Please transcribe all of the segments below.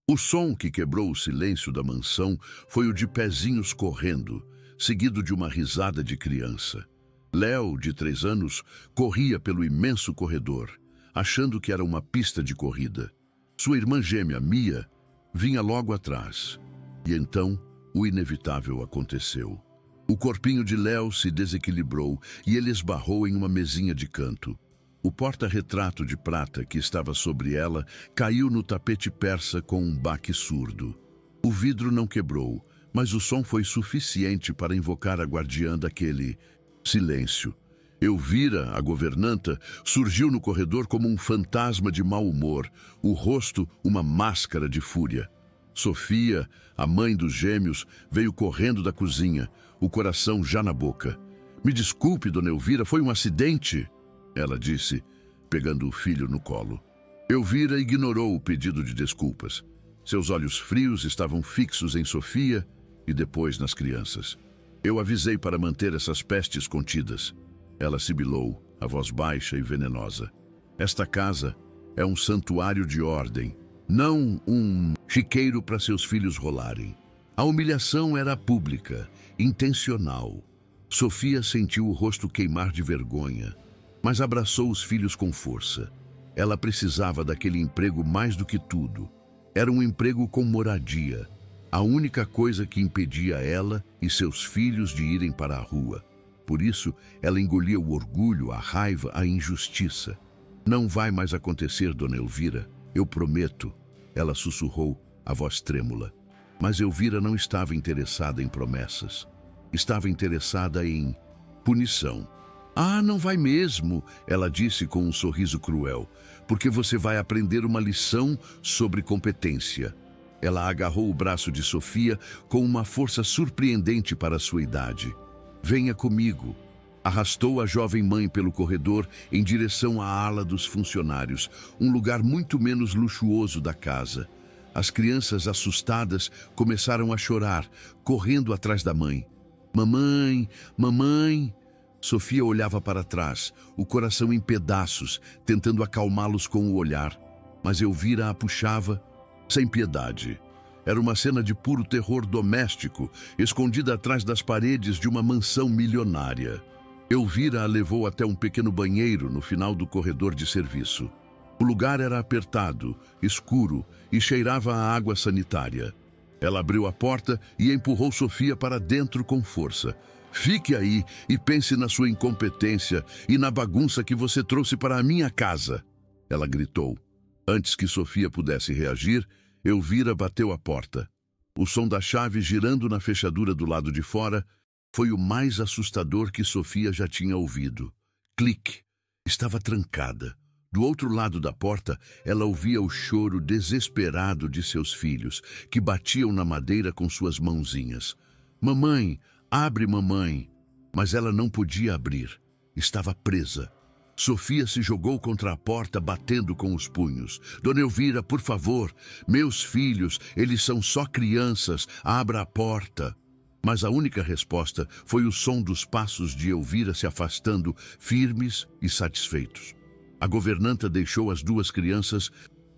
O som que quebrou o silêncio da mansão foi o de pezinhos correndo, seguido de uma risada de criança. Léo, de 3 anos, corria pelo imenso corredor, achando que era uma pista de corrida. Sua irmã gêmea, Mia, vinha logo atrás. E então, o inevitável aconteceu. O corpinho de Léo se desequilibrou e ele esbarrou em uma mesinha de canto. O porta-retrato de prata que estava sobre ela caiu no tapete persa com um baque surdo. O vidro não quebrou, mas o som foi suficiente para invocar a guardiã daquele silêncio. Elvira, a governanta, surgiu no corredor como um fantasma de mau humor, o rosto uma máscara de fúria. Sofia, a mãe dos gêmeos, veio correndo da cozinha, o coração já na boca. "Me desculpe, dona Elvira, foi um acidente", ela disse, pegando o filho no colo. Elvira ignorou o pedido de desculpas. Seus olhos frios estavam fixos em Sofia e depois nas crianças. "Eu avisei para manter essas pestes contidas", ela sibilou, a voz baixa e venenosa. "Esta casa é um santuário de ordem, não um chiqueiro para seus filhos rolarem." A humilhação era pública, intencional. Sofia sentiu o rosto queimar de vergonha, mas abraçou os filhos com força. Ela precisava daquele emprego mais do que tudo. Era um emprego com moradia, a única coisa que impedia ela e seus filhos de irem para a rua. Por isso, ela engolia o orgulho, a raiva, a injustiça. "Não vai mais acontecer, dona Elvira, eu prometo", ela sussurrou, a voz trêmula. Mas Elvira não estava interessada em promessas. Estava interessada em punição. "Ah, não vai mesmo", ela disse com um sorriso cruel, "porque você vai aprender uma lição sobre competência." Ela agarrou o braço de Sofia com uma força surpreendente para sua idade. "Venha comigo." Arrastou a jovem mãe pelo corredor em direção à ala dos funcionários, um lugar muito menos luxuoso da casa. As crianças, assustadas, começaram a chorar, correndo atrás da mãe. "Mamãe, mamãe." Sofia olhava para trás, o coração em pedaços, tentando acalmá-los com o olhar. Mas Elvira a puxava sem piedade. Era uma cena de puro terror doméstico, escondida atrás das paredes de uma mansão milionária. Elvira a levou até um pequeno banheiro no final do corredor de serviço. O lugar era apertado, escuro e cheirava a água sanitária. Ela abriu a porta e empurrou Sofia para dentro com força. "Fique aí e pense na sua incompetência e na bagunça que você trouxe para a minha casa", ela gritou. Antes que Sofia pudesse reagir, Elvira bateu a porta. O som da chave girando na fechadura do lado de fora foi o mais assustador que Sofia já tinha ouvido. Clique! Estava trancada. Do outro lado da porta, ela ouvia o choro desesperado de seus filhos, que batiam na madeira com suas mãozinhas. "Mamãe, abre, mamãe." Mas ela não podia abrir. Estava presa. Sofia se jogou contra a porta, batendo com os punhos. "Dona Elvira, por favor, meus filhos, eles são só crianças, abra a porta." Mas a única resposta foi o som dos passos de Elvira se afastando, firmes e satisfeitos. A governanta deixou as 2 crianças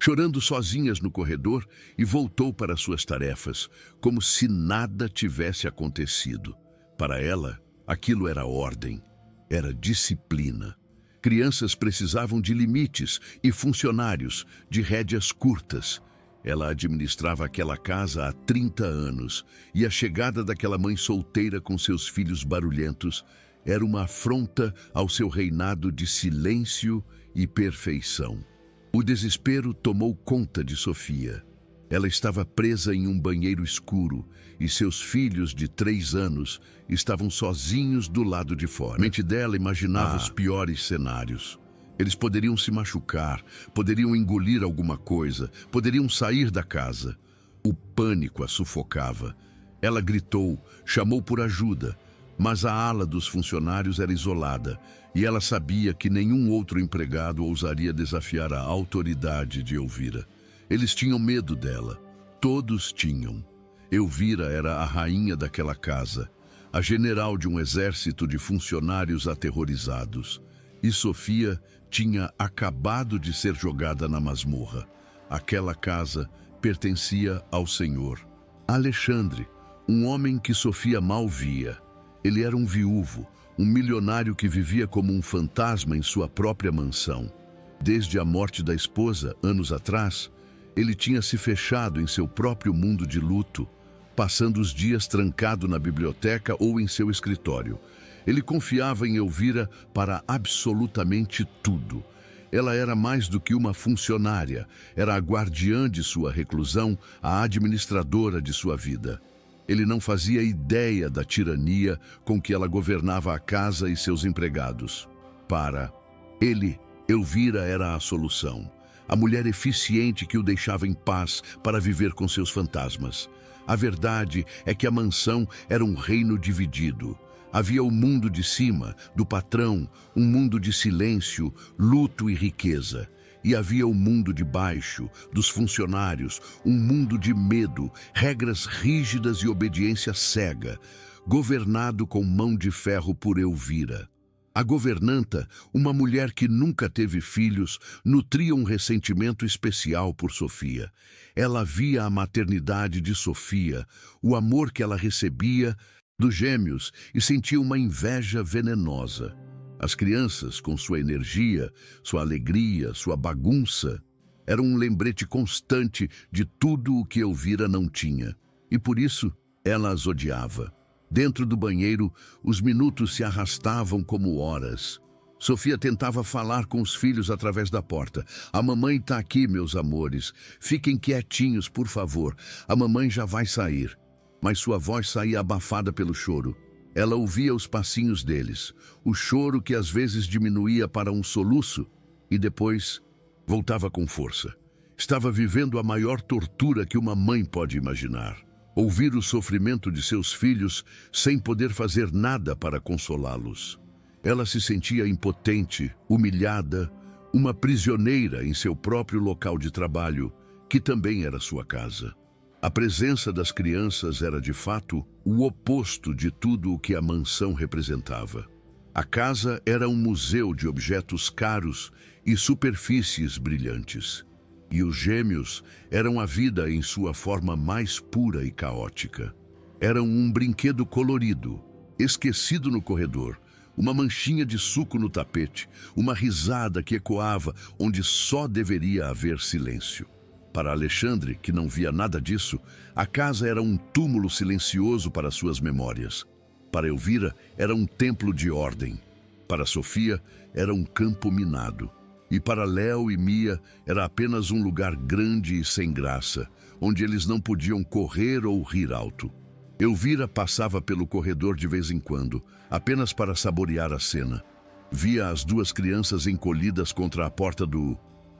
chorando sozinhas no corredor e voltou para suas tarefas, como se nada tivesse acontecido. Para ela, aquilo era ordem, era disciplina. Crianças precisavam de limites e funcionários de rédeas curtas. Ela administrava aquela casa há 30 anos e a chegada daquela mãe solteira com seus filhos barulhentos era uma afronta ao seu reinado de silêncio e perfeição. O desespero tomou conta de Sofia. Ela estava presa em um banheiro escuro e seus filhos de 3 anos estavam sozinhos do lado de fora. A mente dela imaginava os piores cenários. Eles poderiam se machucar, poderiam engolir alguma coisa, poderiam sair da casa. O pânico a sufocava. Ela gritou, chamou por ajuda, mas a ala dos funcionários era isolada e ela sabia que nenhum outro empregado ousaria desafiar a autoridade de Elvira. Eles tinham medo dela. Todos tinham. Elvira era a rainha daquela casa, a general de um exército de funcionários aterrorizados. E Sofia tinha acabado de ser jogada na masmorra. Aquela casa pertencia ao Senhor. Alexandre, um homem que Sofia mal via. Ele era um viúvo, um milionário que vivia como um fantasma em sua própria mansão. Desde a morte da esposa, anos atrás, ele tinha se fechado em seu próprio mundo de luto, passando os dias trancado na biblioteca ou em seu escritório. Ele confiava em Elvira para absolutamente tudo. Ela era mais do que uma funcionária, era a guardiã de sua reclusão, a administradora de sua vida. Ele não fazia ideia da tirania com que ela governava a casa e seus empregados. Para ele, Elvira era a solução, a mulher eficiente que o deixava em paz para viver com seus fantasmas. A verdade é que a mansão era um reino dividido. Havia o mundo de cima, do patrão, um mundo de silêncio, luto e riqueza. E havia o mundo de baixo, dos funcionários, um mundo de medo, regras rígidas e obediência cega, governado com mão de ferro por Elvira. A governanta, uma mulher que nunca teve filhos, nutria um ressentimento especial por Sofia. Ela via a maternidade de Sofia, o amor que ela recebia dos gêmeos e sentia uma inveja venenosa. As crianças, com sua energia, sua alegria, sua bagunça, eram um lembrete constante de tudo o que Elvira não tinha. E por isso, ela as odiava. Dentro do banheiro, os minutos se arrastavam como horas. Sofia tentava falar com os filhos através da porta. A mamãe está aqui, meus amores. Fiquem quietinhos, por favor. A mamãe já vai sair. Mas sua voz saía abafada pelo choro. Ela ouvia os passinhos deles, o choro que às vezes diminuía para um soluço e depois voltava com força. Estava vivendo a maior tortura que uma mãe pode imaginar. Ouvir o sofrimento de seus filhos sem poder fazer nada para consolá-los. Ela se sentia impotente, humilhada, uma prisioneira em seu próprio local de trabalho, que também era sua casa. A presença das crianças era, de fato, o oposto de tudo o que a mansão representava. A casa era um museu de objetos caros e superfícies brilhantes. E os gêmeos eram a vida em sua forma mais pura e caótica. Eram um brinquedo colorido, esquecido no corredor, uma manchinha de suco no tapete, uma risada que ecoava onde só deveria haver silêncio. Para Alexandre, que não via nada disso, a casa era um túmulo silencioso para suas memórias. Para Elvira, era um templo de ordem. Para Sofia, era um campo minado. E para Léo e Mia, era apenas um lugar grande e sem graça, onde eles não podiam correr ou rir alto. Elvira passava pelo corredor de vez em quando, apenas para saborear a cena. Via as duas crianças encolhidas contra a porta do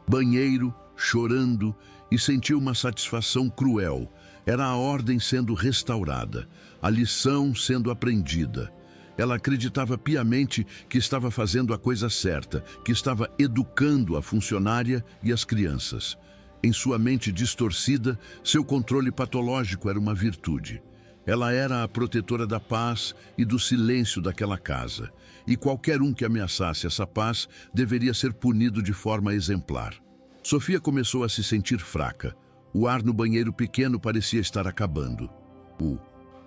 banheiro, chorando, e sentiu uma satisfação cruel. Era a ordem sendo restaurada, a lição sendo aprendida. Ela acreditava piamente que estava fazendo a coisa certa, que estava educando a funcionária e as crianças. Em sua mente distorcida, seu controle patológico era uma virtude. Ela era a protetora da paz e do silêncio daquela casa, e qualquer um que ameaçasse essa paz deveria ser punido de forma exemplar. Sofia começou a se sentir fraca. O ar no banheiro pequeno parecia estar acabando.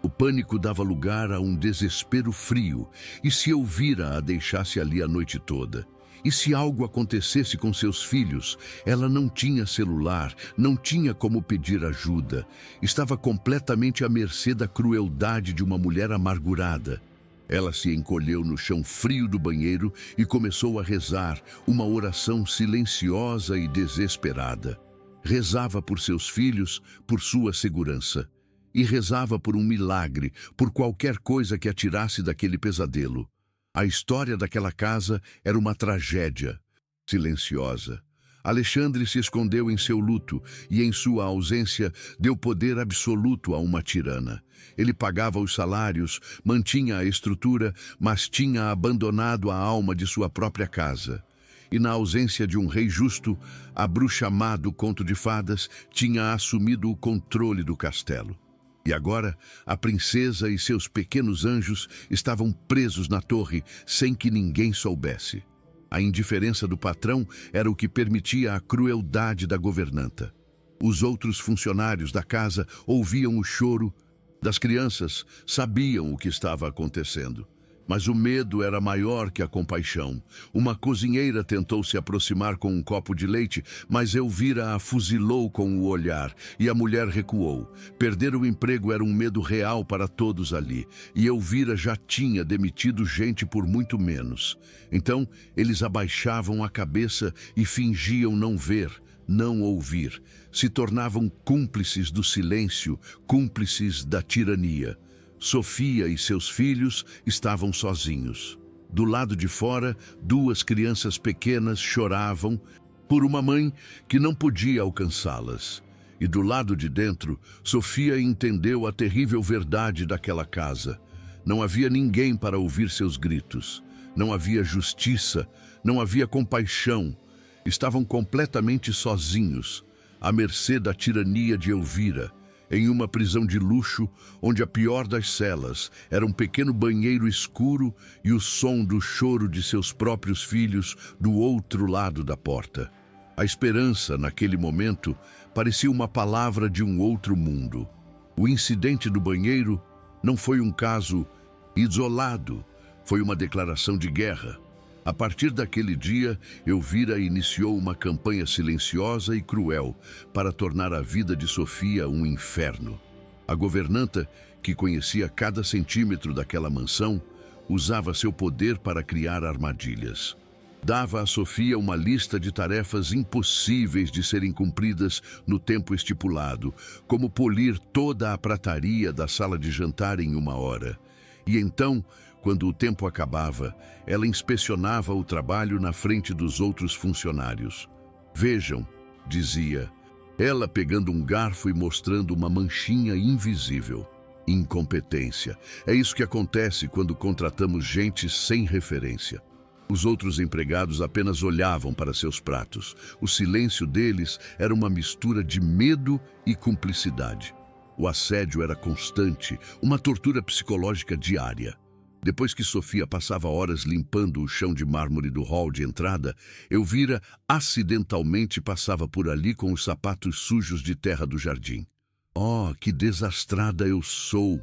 O pânico dava lugar a um desespero frio. E se Elvira a deixasse ali a noite toda? E se algo acontecesse com seus filhos? Ela não tinha celular, não tinha como pedir ajuda. Estava completamente à mercê da crueldade de uma mulher amargurada. Ela se encolheu no chão frio do banheiro e começou a rezar, uma oração silenciosa e desesperada. Rezava por seus filhos, por sua segurança. E rezava por um milagre, por qualquer coisa que a tirasse daquele pesadelo. A história daquela casa era uma tragédia, silenciosa. Alexandre se escondeu em seu luto e, em sua ausência, deu poder absoluto a uma tirana. Ele pagava os salários, mantinha a estrutura, mas tinha abandonado a alma de sua própria casa. E, na ausência de um rei justo, a bruxa má do conto de fadas tinha assumido o controle do castelo. E agora, a princesa e seus pequenos anjos estavam presos na torre sem que ninguém soubesse. A indiferença do patrão era o que permitia a crueldade da governanta. Os outros funcionários da casa ouviam o choro das crianças, sabiam o que estava acontecendo. Mas o medo era maior que a compaixão. Uma cozinheira tentou se aproximar com um copo de leite, mas Elvira a fuzilou com o olhar e a mulher recuou. Perder o emprego era um medo real para todos ali, e Elvira já tinha demitido gente por muito menos. Então, eles abaixavam a cabeça e fingiam não ver, não ouvir. Se tornavam cúmplices do silêncio, cúmplices da tirania. Sofia e seus filhos estavam sozinhos. Do lado de fora, duas crianças pequenas choravam por uma mãe que não podia alcançá-las. E do lado de dentro, Sofia entendeu a terrível verdade daquela casa. Não havia ninguém para ouvir seus gritos. Não havia justiça, não havia compaixão. Estavam completamente sozinhos, à mercê da tirania de Elvira, em uma prisão de luxo, onde a pior das celas era um pequeno banheiro escuro e o som do choro de seus próprios filhos do outro lado da porta. A esperança, naquele momento, parecia uma palavra de um outro mundo. O incidente do banheiro não foi um caso isolado, foi uma declaração de guerra. A partir daquele dia, Elvira iniciou uma campanha silenciosa e cruel para tornar a vida de Sofia um inferno. A governanta, que conhecia cada centímetro daquela mansão, usava seu poder para criar armadilhas. Dava a Sofia uma lista de tarefas impossíveis de serem cumpridas no tempo estipulado, como polir toda a prataria da sala de jantar em 1 hora. E então, quando o tempo acabava, ela inspecionava o trabalho na frente dos outros funcionários. "Vejam", dizia, ela pegando um garfo e mostrando uma manchinha invisível. Incompetência. É isso que acontece quando contratamos gente sem referência. Os outros empregados apenas olhavam para seus pratos. O silêncio deles era uma mistura de medo e cumplicidade. O assédio era constante, uma tortura psicológica diária. Depois que Sofia passava horas limpando o chão de mármore do hall de entrada, Elvira acidentalmente passava por ali com os sapatos sujos de terra do jardim. "Oh, que desastrada eu sou!"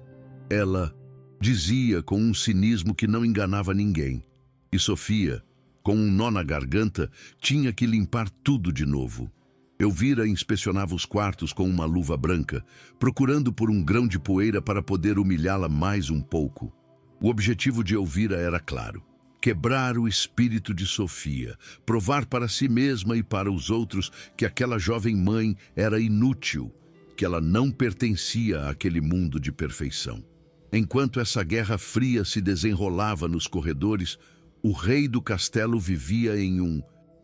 ela dizia com um cinismo que não enganava ninguém. E Sofia, com um nó na garganta, tinha que limpar tudo de novo. Elvira inspecionava os quartos com uma luva branca, procurando por um grão de poeira para poder humilhá-la mais um pouco. O objetivo de Elvira era claro: quebrar o espírito de Sofia, provar para si mesma e para os outros que aquela jovem mãe era inútil, que ela não pertencia àquele mundo de perfeição. Enquanto essa guerra fria se desenrolava nos corredores, o rei do castelo vivia em um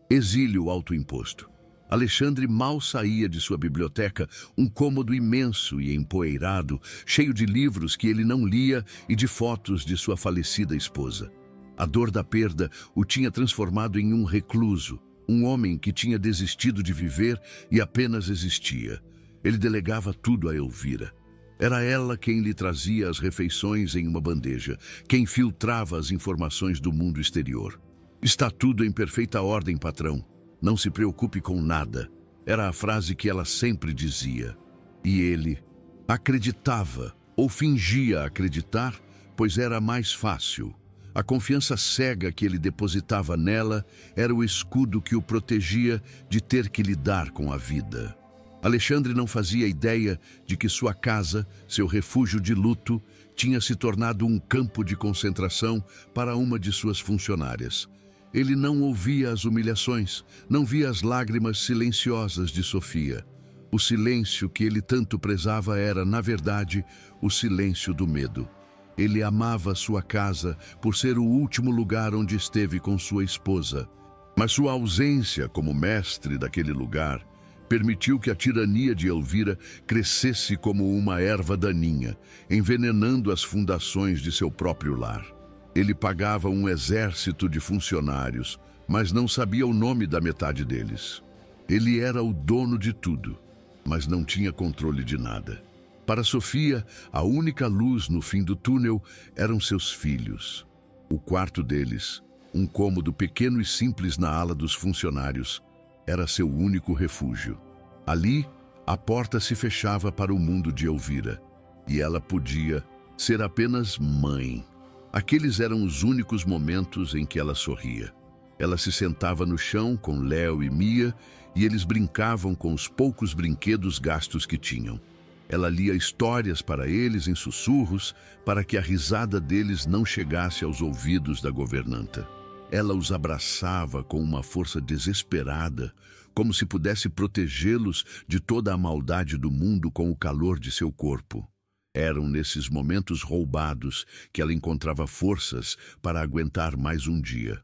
exílio autoimposto. Alexandre mal saía de sua biblioteca, um cômodo imenso e empoeirado, cheio de livros que ele não lia e de fotos de sua falecida esposa. A dor da perda o tinha transformado em um recluso, um homem que tinha desistido de viver e apenas existia. Ele delegava tudo a Elvira. Era ela quem lhe trazia as refeições em uma bandeja, quem filtrava as informações do mundo exterior. "Está tudo em perfeita ordem, patrão. Não se preocupe com nada", era a frase que ela sempre dizia. E ele acreditava, ou fingia acreditar, pois era mais fácil. A confiança cega que ele depositava nela era o escudo que o protegia de ter que lidar com a vida. Alexandre não fazia ideia de que sua casa, seu refúgio de luto, tinha se tornado um campo de concentração para uma de suas funcionárias. Ele não ouvia as humilhações, não via as lágrimas silenciosas de Sofia. O silêncio que ele tanto prezava era, na verdade, o silêncio do medo. Ele amava sua casa por ser o último lugar onde esteve com sua esposa. Mas sua ausência como mestre daquele lugar permitiu que a tirania de Elvira crescesse como uma erva daninha, envenenando as fundações de seu próprio lar. Ele pagava um exército de funcionários, mas não sabia o nome da metade deles. Ele era o dono de tudo, mas não tinha controle de nada. Para Sofia, a única luz no fim do túnel eram seus filhos. O quarto deles, um cômodo pequeno e simples na ala dos funcionários, era seu único refúgio. Ali, A porta se fechava para o mundo de Elvira, e ela podia ser apenas mãe. Aqueles eram os únicos momentos em que ela sorria. Ela se sentava no chão com Léo e Mia, e eles brincavam com os poucos brinquedos gastos que tinham. Ela lia histórias para eles em sussurros, para que a risada deles não chegasse aos ouvidos da governanta. Ela os abraçava com uma força desesperada, como se pudesse protegê-los de toda a maldade do mundo com o calor de seu corpo. Eram nesses momentos roubados que ela encontrava forças para aguentar mais um dia.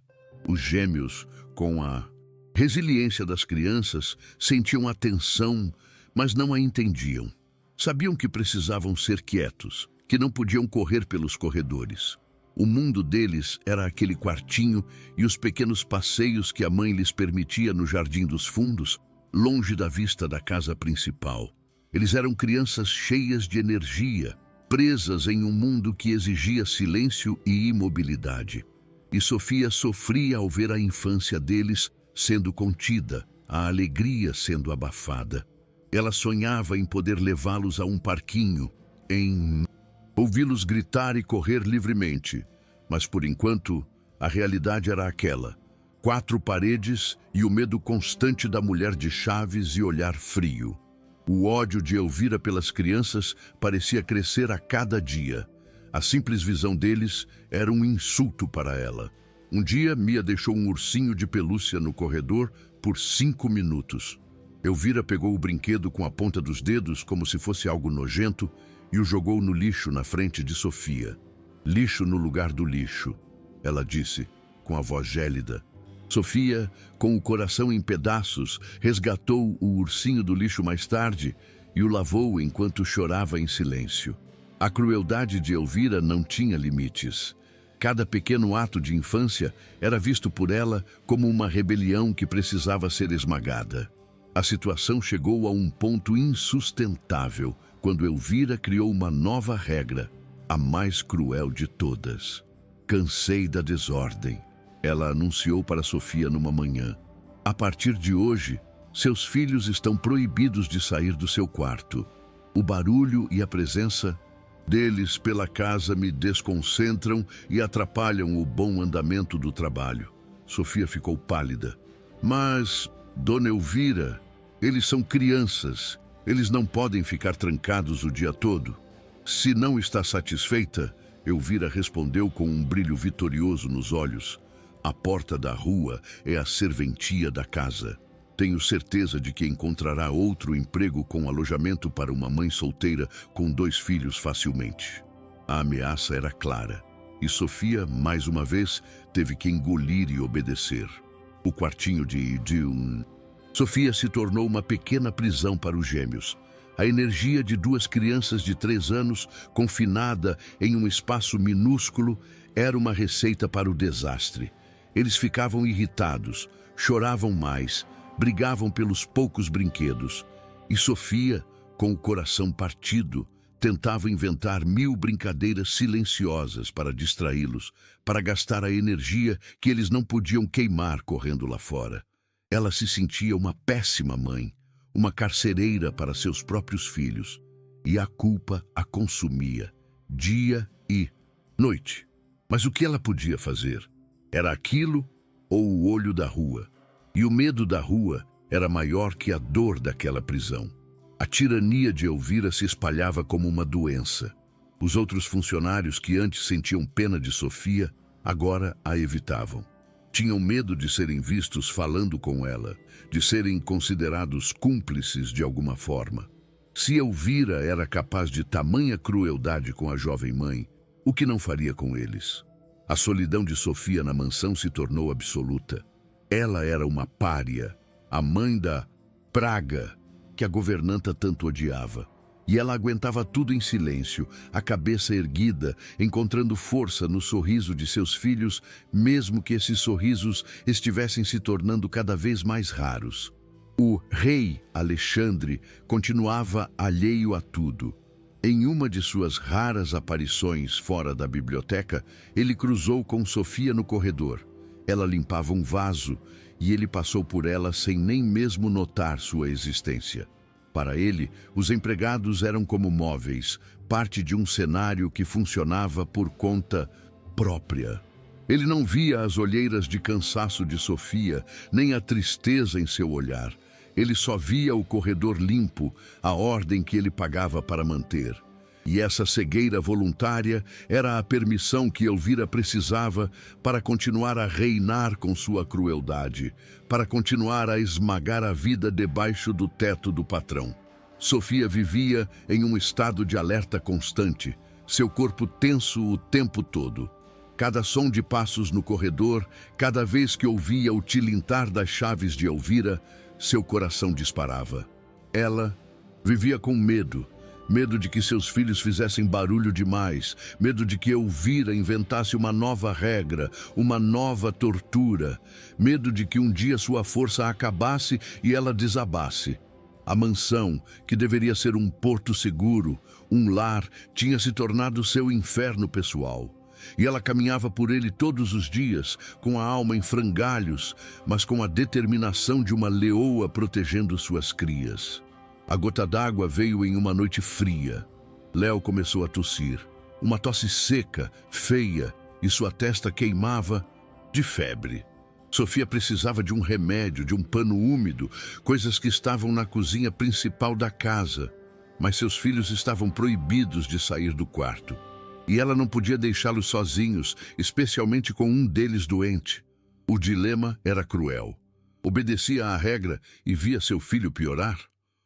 Os gêmeos, com a resiliência das crianças, sentiam a tensão, mas não a entendiam. Sabiam que precisavam ser quietos, que não podiam correr pelos corredores. O mundo deles era aquele quartinho e os pequenos passeios que a mãe lhes permitia no jardim dos fundos, longe da vista da casa principal. Eles eram crianças cheias de energia, presas em um mundo que exigia silêncio e imobilidade. E Sofia sofria ao ver a infância deles sendo contida, a alegria sendo abafada. Ela sonhava em poder levá-los a um parquinho, em ouvi-los gritar e correr livremente. Mas, por enquanto, a realidade era aquela: 4 paredes e o medo constante da mulher de chaves e olhar frio. O ódio de Elvira pelas crianças parecia crescer a cada dia. A simples visão deles era um insulto para ela. Um dia, Mia deixou um ursinho de pelúcia no corredor por 5 minutos. Elvira pegou o brinquedo com a ponta dos dedos como se fosse algo nojento e o jogou no lixo na frente de Sofia. Lixo no lugar do lixo, ela disse, com a voz gélida. Sofia, com o coração em pedaços, resgatou o ursinho do lixo mais tarde e o lavou enquanto chorava em silêncio. A crueldade de Elvira não tinha limites. Cada pequeno ato de infância era visto por ela como uma rebelião que precisava ser esmagada. A situação chegou a um ponto insustentável quando Elvira criou uma nova regra, a mais cruel de todas. Cansei da desordem, ela anunciou para Sofia numa manhã. A partir de hoje, seus filhos estão proibidos de sair do seu quarto. O barulho e a presença deles pela casa me desconcentram e atrapalham o bom andamento do trabalho. Sofia ficou pálida. Mas, Dona Elvira, eles são crianças. Eles não podem ficar trancados o dia todo. Se não está satisfeita, Elvira respondeu com um brilho vitorioso nos olhos. A porta da rua é a serventia da casa. Tenho certeza de que encontrará outro emprego com alojamento para uma mãe solteira com 2 filhos facilmente. A ameaça era clara, e Sofia, mais uma vez, teve que engolir e obedecer. O quartinho de June. Sofia se tornou uma pequena prisão para os gêmeos. A energia de 2 crianças de 3 anos, confinada em um espaço minúsculo, era uma receita para o desastre. Eles ficavam irritados, choravam mais, brigavam pelos poucos brinquedos. E Sofia, com o coração partido, tentava inventar 1000 brincadeiras silenciosas para distraí-los, para gastar a energia que eles não podiam queimar correndo lá fora. Ela se sentia uma péssima mãe, uma carcereira para seus próprios filhos, e a culpa a consumia, dia e noite. Mas o que ela podia fazer? Era aquilo ou o olho da rua? E o medo da rua era maior que a dor daquela prisão. A tirania de Elvira se espalhava como uma doença. Os outros funcionários que antes sentiam pena de Sofia, agora a evitavam. Tinham medo de serem vistos falando com ela, de serem considerados cúmplices de alguma forma. Se Elvira era capaz de tamanha crueldade com a jovem mãe, o que não faria com eles? A solidão de Sofia na mansão se tornou absoluta. Ela era uma pária, a mãe da praga que a governanta tanto odiava. E ela aguentava tudo em silêncio, a cabeça erguida, encontrando força no sorriso de seus filhos, mesmo que esses sorrisos estivessem se tornando cada vez mais raros. O rei Alexandre continuava alheio a tudo. Em uma de suas raras aparições fora da biblioteca, ele cruzou com Sofia no corredor. Ela limpava um vaso e ele passou por ela sem nem mesmo notar sua existência. Para ele, os empregados eram como móveis, parte de um cenário que funcionava por conta própria. Ele não via as olheiras de cansaço de Sofia, nem a tristeza em seu olhar. Ele só via o corredor limpo, a ordem que ele pagava para manter. E essa cegueira voluntária era a permissão que Elvira precisava para continuar a reinar com sua crueldade, para continuar a esmagar a vida debaixo do teto do patrão. Sofia vivia em um estado de alerta constante, seu corpo tenso o tempo todo. Cada som de passos no corredor, cada vez que ouvia o tilintar das chaves de Elvira, seu coração disparava. Ela vivia com medo. Medo de que seus filhos fizessem barulho demais, medo de que Elvira inventasse uma nova regra, uma nova tortura, medo de que um dia sua força acabasse e ela desabasse. A mansão, que deveria ser um porto seguro, um lar, tinha se tornado seu inferno pessoal. E ela caminhava por ele todos os dias, com a alma em frangalhos, mas com a determinação de uma leoa protegendo suas crias. A gota d'água veio em uma noite fria. Léo começou a tossir. Uma tosse seca, feia, e sua testa queimava de febre. Sofia precisava de um remédio, de um pano úmido, coisas que estavam na cozinha principal da casa. Mas seus filhos estavam proibidos de sair do quarto. E ela não podia deixá-los sozinhos, especialmente com um deles doente. O dilema era cruel. Obedecia à regra e via seu filho piorar?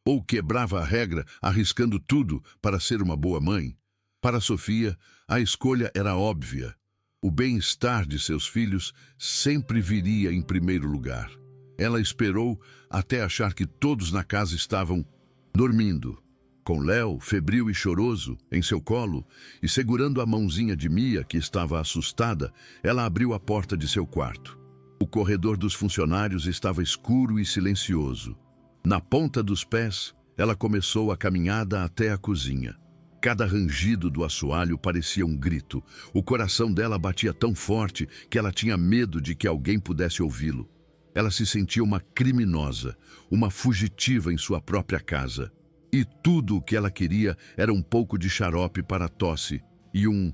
Ou quebrava a regra, arriscando tudo para ser uma boa mãe? Para Sofia, a escolha era óbvia. O bem-estar de seus filhos sempre viria em primeiro lugar. Ela esperou até achar que todos na casa estavam dormindo. Com Léo, febril e choroso, em seu colo, e segurando a mãozinha de Mia, que estava assustada, ela abriu a porta de seu quarto. O corredor dos funcionários estava escuro e silencioso. Na ponta dos pés, ela começou a caminhada até a cozinha. Cada rangido do assoalho parecia um grito. O coração dela batia tão forte que ela tinha medo de que alguém pudesse ouvi-lo. Ela se sentia uma criminosa, uma fugitiva em sua própria casa. E tudo o que ela queria era um pouco de xarope para a tosse e um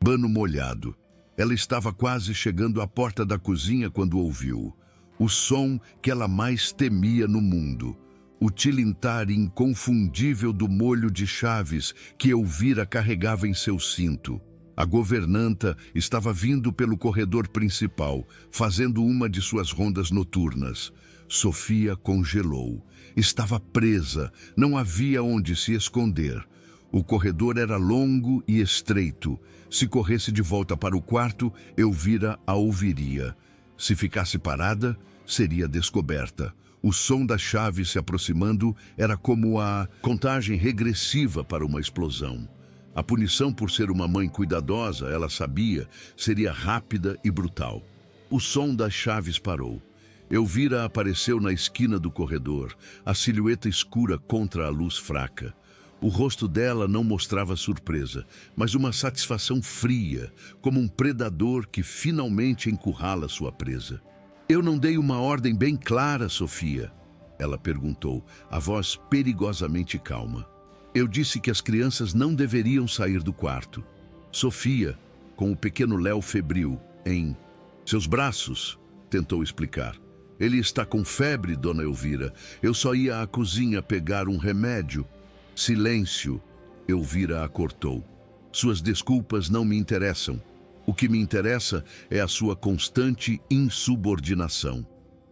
pano molhado. Ela estava quase chegando à porta da cozinha quando ouviu o som que ela mais temia no mundo, o tilintar inconfundível do molho de chaves que Elvira carregava em seu cinto. A governanta estava vindo pelo corredor principal, fazendo uma de suas rondas noturnas. Sofia congelou. Estava presa, não havia onde se esconder. O corredor era longo e estreito. Se corresse de volta para o quarto, Elvira a ouviria. Se ficasse parada, seria descoberta. O som da chave se aproximando era como a contagem regressiva para uma explosão. A punição por ser uma mãe cuidadosa, ela sabia, seria rápida e brutal. O som das chaves parou. Elvira apareceu na esquina do corredor, a silhueta escura contra a luz fraca. O rosto dela não mostrava surpresa, mas uma satisfação fria, como um predador que finalmente encurrala sua presa. "Eu não dei uma ordem bem clara, Sofia?" Ela perguntou, a voz perigosamente calma. "Eu disse que as crianças não deveriam sair do quarto." Sofia, com o pequeno Léo febril, em seus braços, tentou explicar. "Ele está com febre, dona Elvira. Eu só ia à cozinha pegar um remédio." "Silêncio!" Elvira a cortou. "Suas desculpas não me interessam. O que me interessa é a sua constante insubordinação."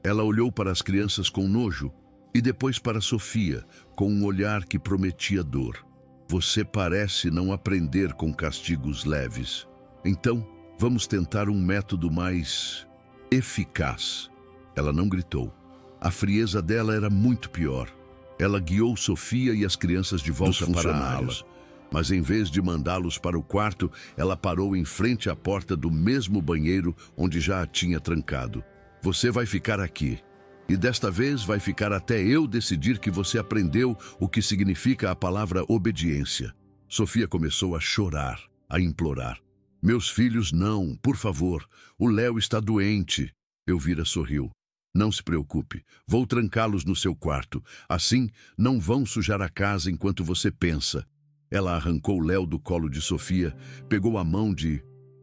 Ela olhou para as crianças com nojo e depois para Sofia, com um olhar que prometia dor. "Você parece não aprender com castigos leves. Então, vamos tentar um método mais eficaz." Ela não gritou. A frieza dela era muito pior. Ela guiou Sofia e as crianças de volta para a ala. Mas em vez de mandá-los para o quarto, ela parou em frente à porta do mesmo banheiro onde já a tinha trancado. "Você vai ficar aqui. E desta vez vai ficar até eu decidir que você aprendeu o que significa a palavra obediência." Sofia começou a chorar, a implorar. "Meus filhos não, por favor. O Léo está doente." Elvira sorriu. Não se preocupe, vou trancá-los no seu quarto. Assim, não vão sujar a casa enquanto você pensa. Ela arrancou Léo do colo de Sofia, pegou a mão de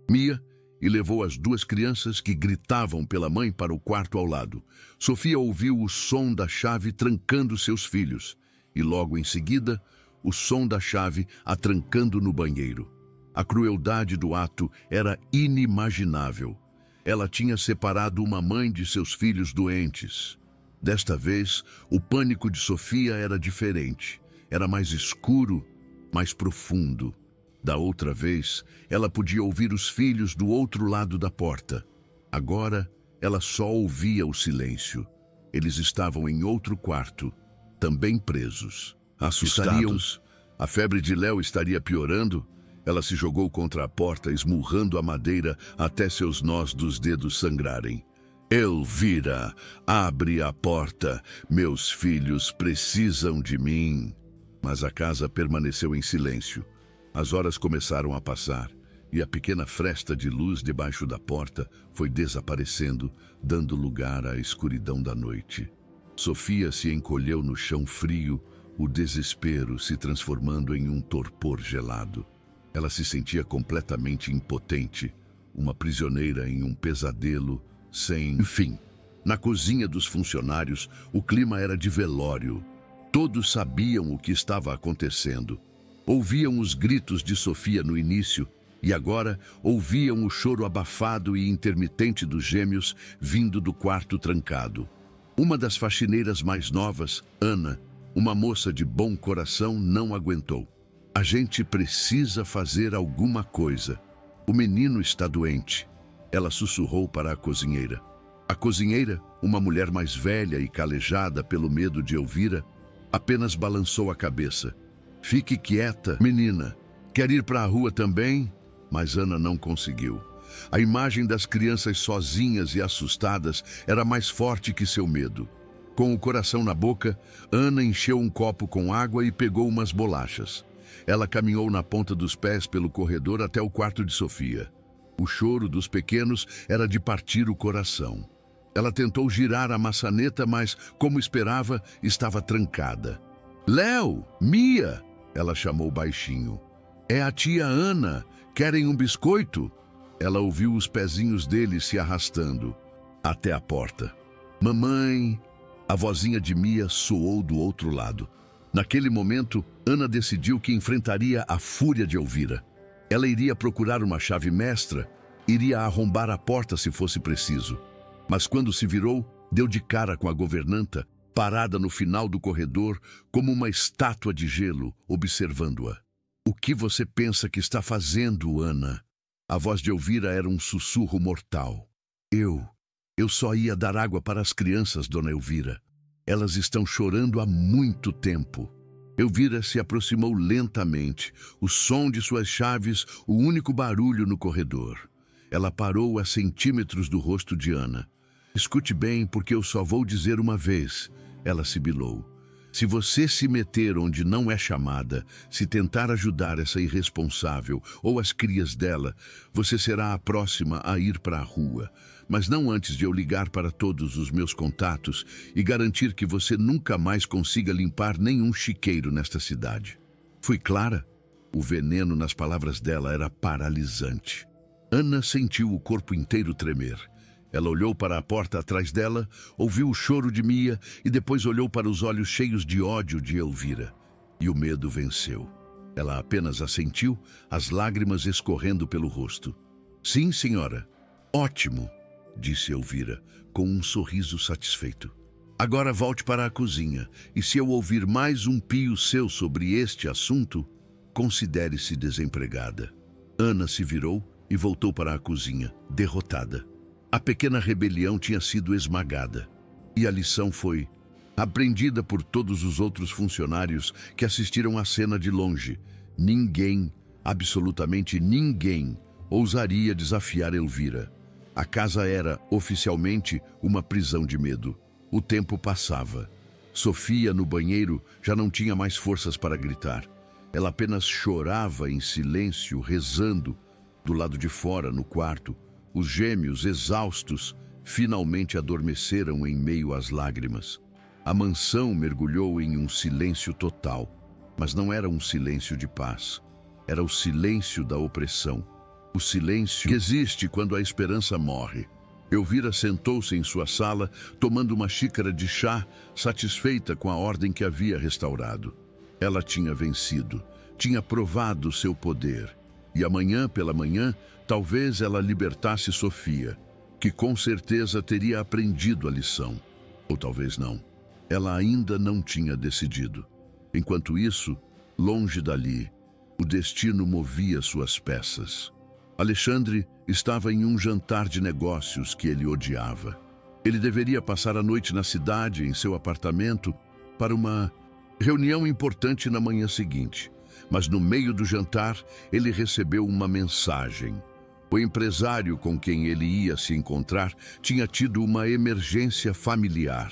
Mia e levou as duas crianças que gritavam pela mãe para o quarto ao lado. Sofia ouviu o som da chave trancando seus filhos e logo em seguida o som da chave a trancando no banheiro. A crueldade do ato era inimaginável. Ela tinha separado uma mãe de seus filhos doentes. Desta vez, o pânico de Sofia era diferente. Era mais escuro, mais profundo. Da outra vez, ela podia ouvir os filhos do outro lado da porta. Agora, ela só ouvia o silêncio. Eles estavam em outro quarto, também presos. Assustados, a febre de Léo estaria piorando. Ela se jogou contra a porta, esmurrando a madeira até seus nós dos dedos sangrarem. Elvira, abre a porta. Meus filhos precisam de mim. Mas a casa permaneceu em silêncio. As horas começaram a passar e a pequena fresta de luz debaixo da porta foi desaparecendo, dando lugar à escuridão da noite. Sofia se encolheu no chão frio, o desespero se transformando em um torpor gelado. Ela se sentia completamente impotente, uma prisioneira em um pesadelo sem fim. Na cozinha dos funcionários, o clima era de velório. Todos sabiam o que estava acontecendo. Ouviam os gritos de Sofia no início e agora ouviam o choro abafado e intermitente dos gêmeos vindo do quarto trancado. Uma das faxineiras mais novas, Ana, uma moça de bom coração, não aguentou. A gente precisa fazer alguma coisa. O menino está doente. Ela sussurrou para a cozinheira. A cozinheira, uma mulher mais velha e calejada pelo medo de Elvira, apenas balançou a cabeça. Fique quieta, menina. Quer ir para a rua também? Mas Ana não conseguiu. A imagem das crianças sozinhas e assustadas era mais forte que seu medo. Com o coração na boca, Ana encheu um copo com água e pegou umas bolachas. Ela caminhou na ponta dos pés pelo corredor até o quarto de Sofia. O choro dos pequenos era de partir o coração. Ela tentou girar a maçaneta, mas, como esperava, estava trancada. Léo, Mia, ela chamou baixinho. É a tia Ana. Querem um biscoito? Ela ouviu os pezinhos deles se arrastando até a porta. Mamãe, a vozinha de Mia soou do outro lado. Naquele momento, Ana decidiu que enfrentaria a fúria de Elvira. Ela iria procurar uma chave mestra, iria arrombar a porta se fosse preciso. Mas quando se virou, deu de cara com a governanta, parada no final do corredor, como uma estátua de gelo, observando-a. O que você pensa que está fazendo, Ana? A voz de Elvira era um sussurro mortal. Eu só ia dar água para as crianças, dona Elvira. Elas estão chorando há muito tempo. Elvira se aproximou lentamente, o som de suas chaves, o único barulho no corredor. Ela parou a centímetros do rosto de Ana. Escute bem, porque eu só vou dizer uma vez, ela sibilou. Se você se meter onde não é chamada, se tentar ajudar essa irresponsável ou as crias dela, você será a próxima a ir para a rua. Mas não antes de eu ligar para todos os meus contatos e garantir que você nunca mais consiga limpar nenhum chiqueiro nesta cidade. Fui clara? O veneno nas palavras dela era paralisante. Ana sentiu o corpo inteiro tremer. Ela olhou para a porta atrás dela, ouviu o choro de Mia e depois olhou para os olhos cheios de ódio de Elvira. E o medo venceu. Ela apenas assentiu, as lágrimas escorrendo pelo rosto. Sim, senhora. Ótimo, disse Elvira, com um sorriso satisfeito. Agora volte para a cozinha, e se eu ouvir mais um pio seu sobre este assunto, considere-se desempregada. Ana se virou e voltou para a cozinha, derrotada. A pequena rebelião tinha sido esmagada. E a lição foi aprendida por todos os outros funcionários que assistiram à cena de longe. Ninguém, absolutamente ninguém, ousaria desafiar Elvira. A casa era, oficialmente, uma prisão de medo. O tempo passava. Sofia, no banheiro, já não tinha mais forças para gritar. Ela apenas chorava em silêncio, rezando. Do lado de fora, no quarto, os gêmeos, exaustos, finalmente adormeceram em meio às lágrimas. A mansão mergulhou em um silêncio total, mas não era um silêncio de paz. Era o silêncio da opressão. O silêncio que existe quando a esperança morre. Elvira sentou-se em sua sala, tomando uma xícara de chá, satisfeita com a ordem que havia restaurado. Ela tinha vencido, tinha provado seu poder. E amanhã pela manhã, talvez ela libertasse Sofia, que com certeza teria aprendido a lição. Ou talvez não. Ela ainda não tinha decidido. Enquanto isso, longe dali, o destino movia suas peças. Alexandre estava em um jantar de negócios que ele odiava. Ele deveria passar a noite na cidade, em seu apartamento, para uma reunião importante na manhã seguinte. Mas no meio do jantar, ele recebeu uma mensagem. O empresário com quem ele ia se encontrar tinha tido uma emergência familiar.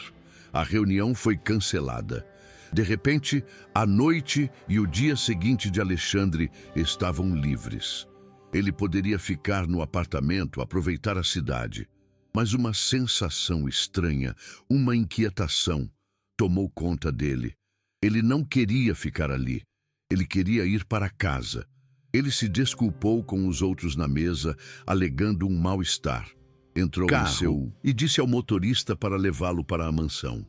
A reunião foi cancelada. De repente, a noite e o dia seguinte de Alexandre estavam livres. Ele poderia ficar no apartamento, aproveitar a cidade. Mas uma sensação estranha, uma inquietação, tomou conta dele. Ele não queria ficar ali. Ele queria ir para casa. Ele se desculpou com os outros na mesa, alegando um mal-estar. Entrou em seu e disse ao motorista para levá-lo para a mansão.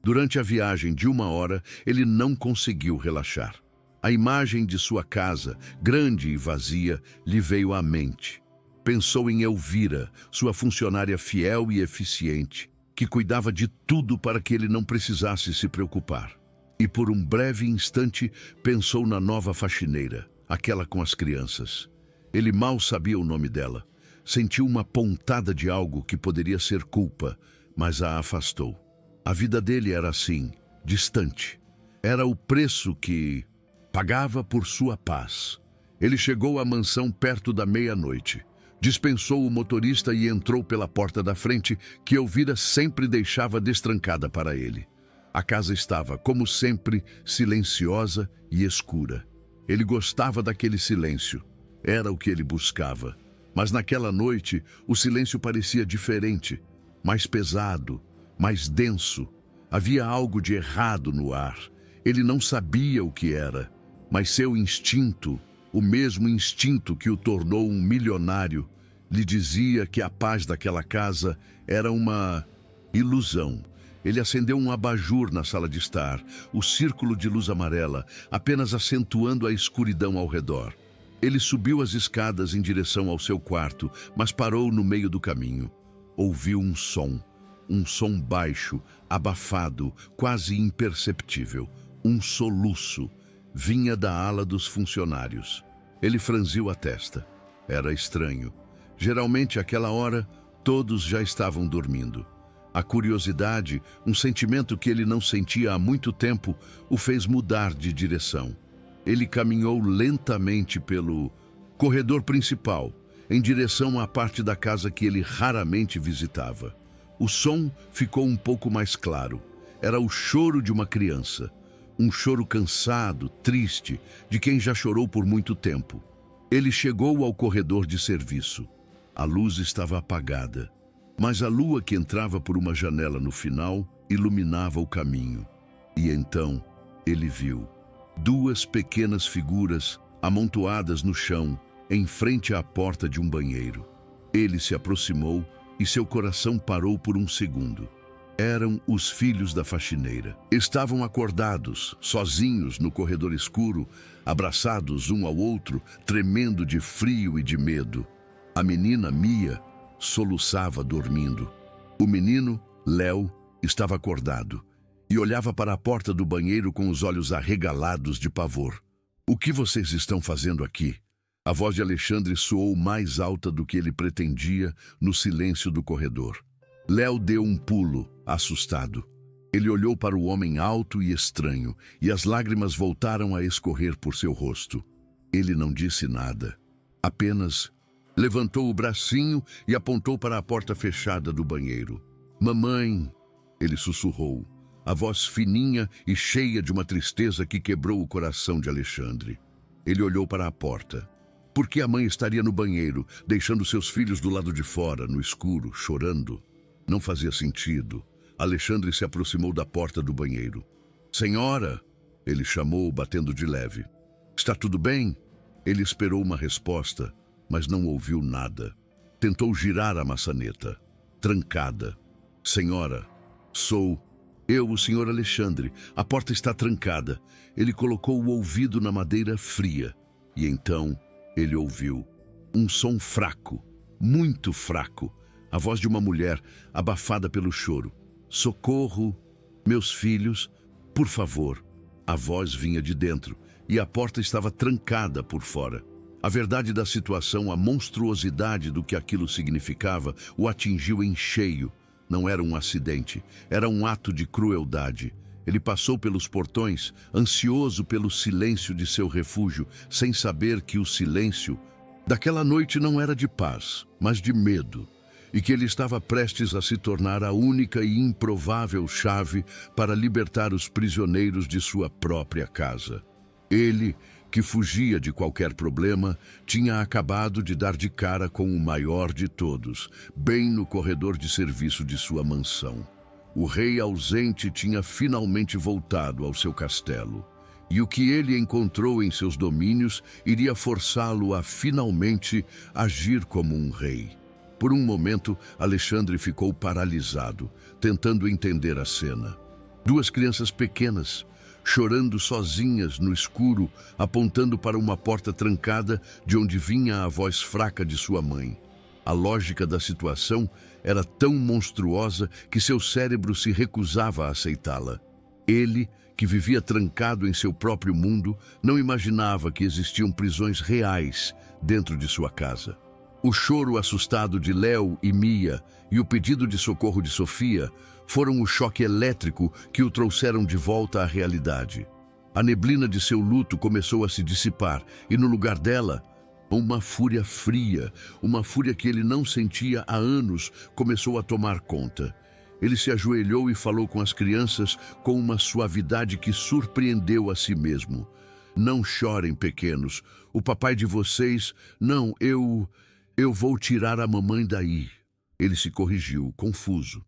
Durante a viagem de 1 hora, ele não conseguiu relaxar. A imagem de sua casa, grande e vazia, lhe veio à mente. Pensou em Elvira, sua funcionária fiel e eficiente, que cuidava de tudo para que ele não precisasse se preocupar. E por um breve instante pensou na nova faxineira, aquela com as crianças. Ele mal sabia o nome dela. Sentiu uma pontada de algo que poderia ser culpa, mas a afastou. A vida dele era assim, distante. Era o preço que pagava por sua paz. Ele chegou à mansão perto da meia-noite. Dispensou o motorista e entrou pela porta da frente, que Elvira sempre deixava destrancada para ele. A casa estava, como sempre, silenciosa e escura. Ele gostava daquele silêncio. Era o que ele buscava. Mas naquela noite, o silêncio parecia diferente, mais pesado, mais denso. Havia algo de errado no ar. Ele não sabia o que era, mas seu instinto, o mesmo instinto que o tornou um milionário, lhe dizia que a paz daquela casa era uma ilusão. Ele acendeu um abajur na sala de estar, o círculo de luz amarela, apenas acentuando a escuridão ao redor. Ele subiu as escadas em direção ao seu quarto, mas parou no meio do caminho. Ouviu um som baixo, abafado, quase imperceptível. Um soluço. Vinha da ala dos funcionários. Ele franziu a testa. Era estranho. Geralmente, àquela hora, todos já estavam dormindo. A curiosidade, um sentimento que ele não sentia há muito tempo, o fez mudar de direção. Ele caminhou lentamente pelo corredor principal, em direção à parte da casa que ele raramente visitava. O som ficou um pouco mais claro. Era o choro de uma criança. Um choro cansado, triste, de quem já chorou por muito tempo. Ele chegou ao corredor de serviço. A luz estava apagada, mas a lua que entrava por uma janela no final iluminava o caminho. E então ele viu 2 pequenas figuras amontoadas no chão, em frente à porta de um banheiro. Ele se aproximou e seu coração parou por um segundo. Eram os filhos da faxineira. Estavam acordados, sozinhos no corredor escuro, abraçados um ao outro, tremendo de frio e de medo. A menina, Mia, soluçava dormindo. O menino, Léo, estava acordado e olhava para a porta do banheiro com os olhos arregalados de pavor. "O que vocês estão fazendo aqui?" A voz de Alexandre soou mais alta do que ele pretendia no silêncio do corredor. Léo deu um pulo, assustado. Ele olhou para o homem alto e estranho, e as lágrimas voltaram a escorrer por seu rosto. Ele não disse nada. Apenas levantou o bracinho e apontou para a porta fechada do banheiro. "Mamãe!" ele sussurrou, a voz fininha e cheia de uma tristeza que quebrou o coração de Alexandre. Ele olhou para a porta. Por que a mãe estaria no banheiro, deixando seus filhos do lado de fora, no escuro, chorando? Não fazia sentido. Alexandre se aproximou da porta do banheiro. Senhora, ele chamou, batendo de leve. Está tudo bem? Ele esperou uma resposta, mas não ouviu nada. Tentou girar a maçaneta. Trancada. Senhora, sou eu, o senhor Alexandre. A porta está trancada. Ele colocou o ouvido na madeira fria. E então ele ouviu um som fraco, muito fraco. A voz de uma mulher, abafada pelo choro. Socorro, meus filhos, por favor. A voz vinha de dentro e a porta estava trancada por fora. A verdade da situação, a monstruosidade do que aquilo significava, o atingiu em cheio. Não era um acidente, era um ato de crueldade. Ele passou pelos portões, ansioso pelo silêncio de seu refúgio, sem saber que o silêncio daquela noite não era de paz, mas de medo, e que ele estava prestes a se tornar a única e improvável chave para libertar os prisioneiros de sua própria casa. Ele, que fugia de qualquer problema, tinha acabado de dar de cara com o maior de todos, bem no corredor de serviço de sua mansão. O rei ausente tinha finalmente voltado ao seu castelo, e o que ele encontrou em seus domínios iria forçá-lo a finalmente agir como um rei. Por um momento, Alexandre ficou paralisado, tentando entender a cena. Duas crianças pequenas, chorando sozinhas no escuro, apontando para uma porta trancada de onde vinha a voz fraca de sua mãe. A lógica da situação era tão monstruosa que seu cérebro se recusava a aceitá-la. Ele, que vivia trancado em seu próprio mundo, não imaginava que existiam prisões reais dentro de sua casa. O choro assustado de Léo e Mia e o pedido de socorro de Sofia foram o choque elétrico que o trouxeram de volta à realidade. A neblina de seu luto começou a se dissipar e, no lugar dela, uma fúria fria, uma fúria que ele não sentia há anos, começou a tomar conta. Ele se ajoelhou e falou com as crianças com uma suavidade que surpreendeu a si mesmo. Não chorem, pequenos. O papai de vocês... Não, eu vou tirar a mamãe daí. Ele se corrigiu, confuso.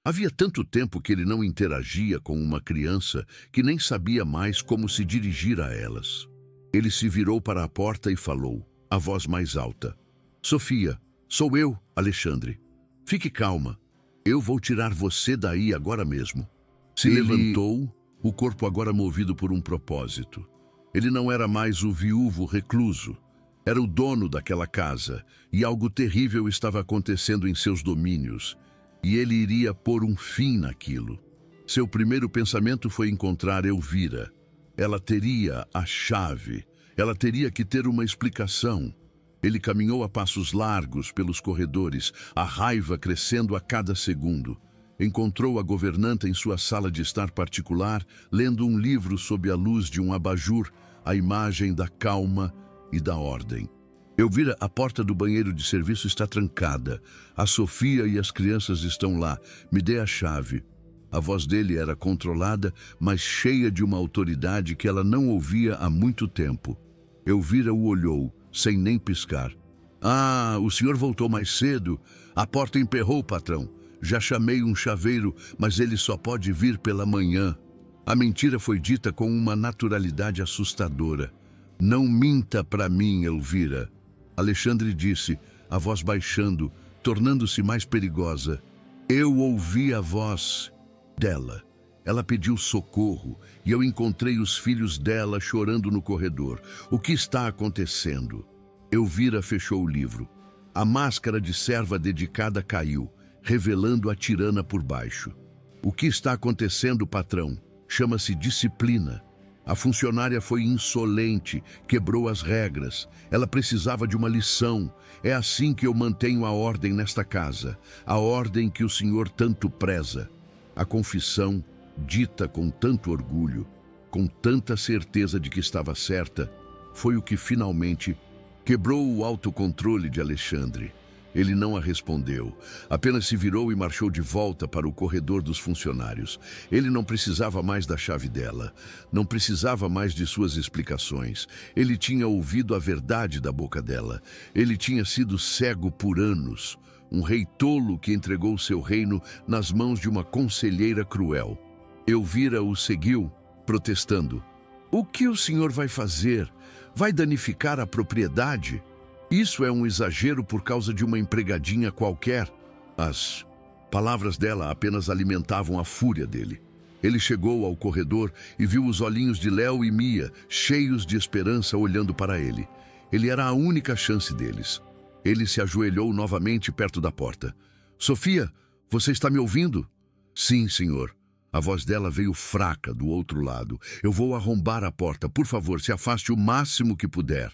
Havia tanto tempo que ele não interagia com uma criança que nem sabia mais como se dirigir a elas. Ele se virou para a porta e falou, a voz mais alta. Sofia, sou eu, Alexandre. Fique calma. Eu vou tirar você daí agora mesmo. Se levantou, o corpo agora movido por um propósito. Ele não era mais o viúvo recluso. Era o dono daquela casa, e algo terrível estava acontecendo em seus domínios, e ele iria pôr um fim naquilo. Seu primeiro pensamento foi encontrar Elvira. Ela teria a chave, ela teria que ter uma explicação. Ele caminhou a passos largos pelos corredores, a raiva crescendo a cada segundo. Encontrou a governanta em sua sala de estar particular, lendo um livro sob a luz de um abajur, a imagem da calma e da ordem. Elvira, a porta do banheiro de serviço está trancada. A Sofia e as crianças estão lá. Me dê a chave. A voz dele era controlada, mas cheia de uma autoridade que ela não ouvia há muito tempo. Elvira o olhou, sem nem piscar. Ah, o senhor voltou mais cedo? A porta emperrou, patrão. Já chamei um chaveiro, mas ele só pode vir pela manhã. A mentira foi dita com uma naturalidade assustadora. Não minta para mim, Elvira. Alexandre disse, a voz baixando, tornando-se mais perigosa. Eu ouvi a voz dela. Ela pediu socorro e eu encontrei os filhos dela chorando no corredor. O que está acontecendo? Elvira fechou o livro. A máscara de serva dedicada caiu, revelando a tirana por baixo. O que está acontecendo, patrão? Chama-se disciplina. A funcionária foi insolente, quebrou as regras. Ela precisava de uma lição. É assim que eu mantenho a ordem nesta casa, a ordem que o senhor tanto preza. A confissão, dita com tanto orgulho, com tanta certeza de que estava certa, foi o que finalmente quebrou o autocontrole de Alexandre. Ele não a respondeu, apenas se virou e marchou de volta para o corredor dos funcionários. Ele não precisava mais da chave dela, não precisava mais de suas explicações. Ele tinha ouvido a verdade da boca dela. Ele tinha sido cego por anos. um rei tolo que entregou seu reino nas mãos de uma conselheira cruel. Elvira o seguiu, protestando. O que o senhor vai fazer? Vai danificar a propriedade? Isso é um exagero por causa de uma empregadinha qualquer. As palavras dela apenas alimentavam a fúria dele. Ele chegou ao corredor e viu os olhinhos de Léo e Mia, cheios de esperança, olhando para ele. Ele era a única chance deles. Ele se ajoelhou novamente perto da porta. Sofia, você está me ouvindo? Sim, senhor. A voz dela veio fraca do outro lado. Eu vou arrombar a porta. Por favor, se afaste o máximo que puder.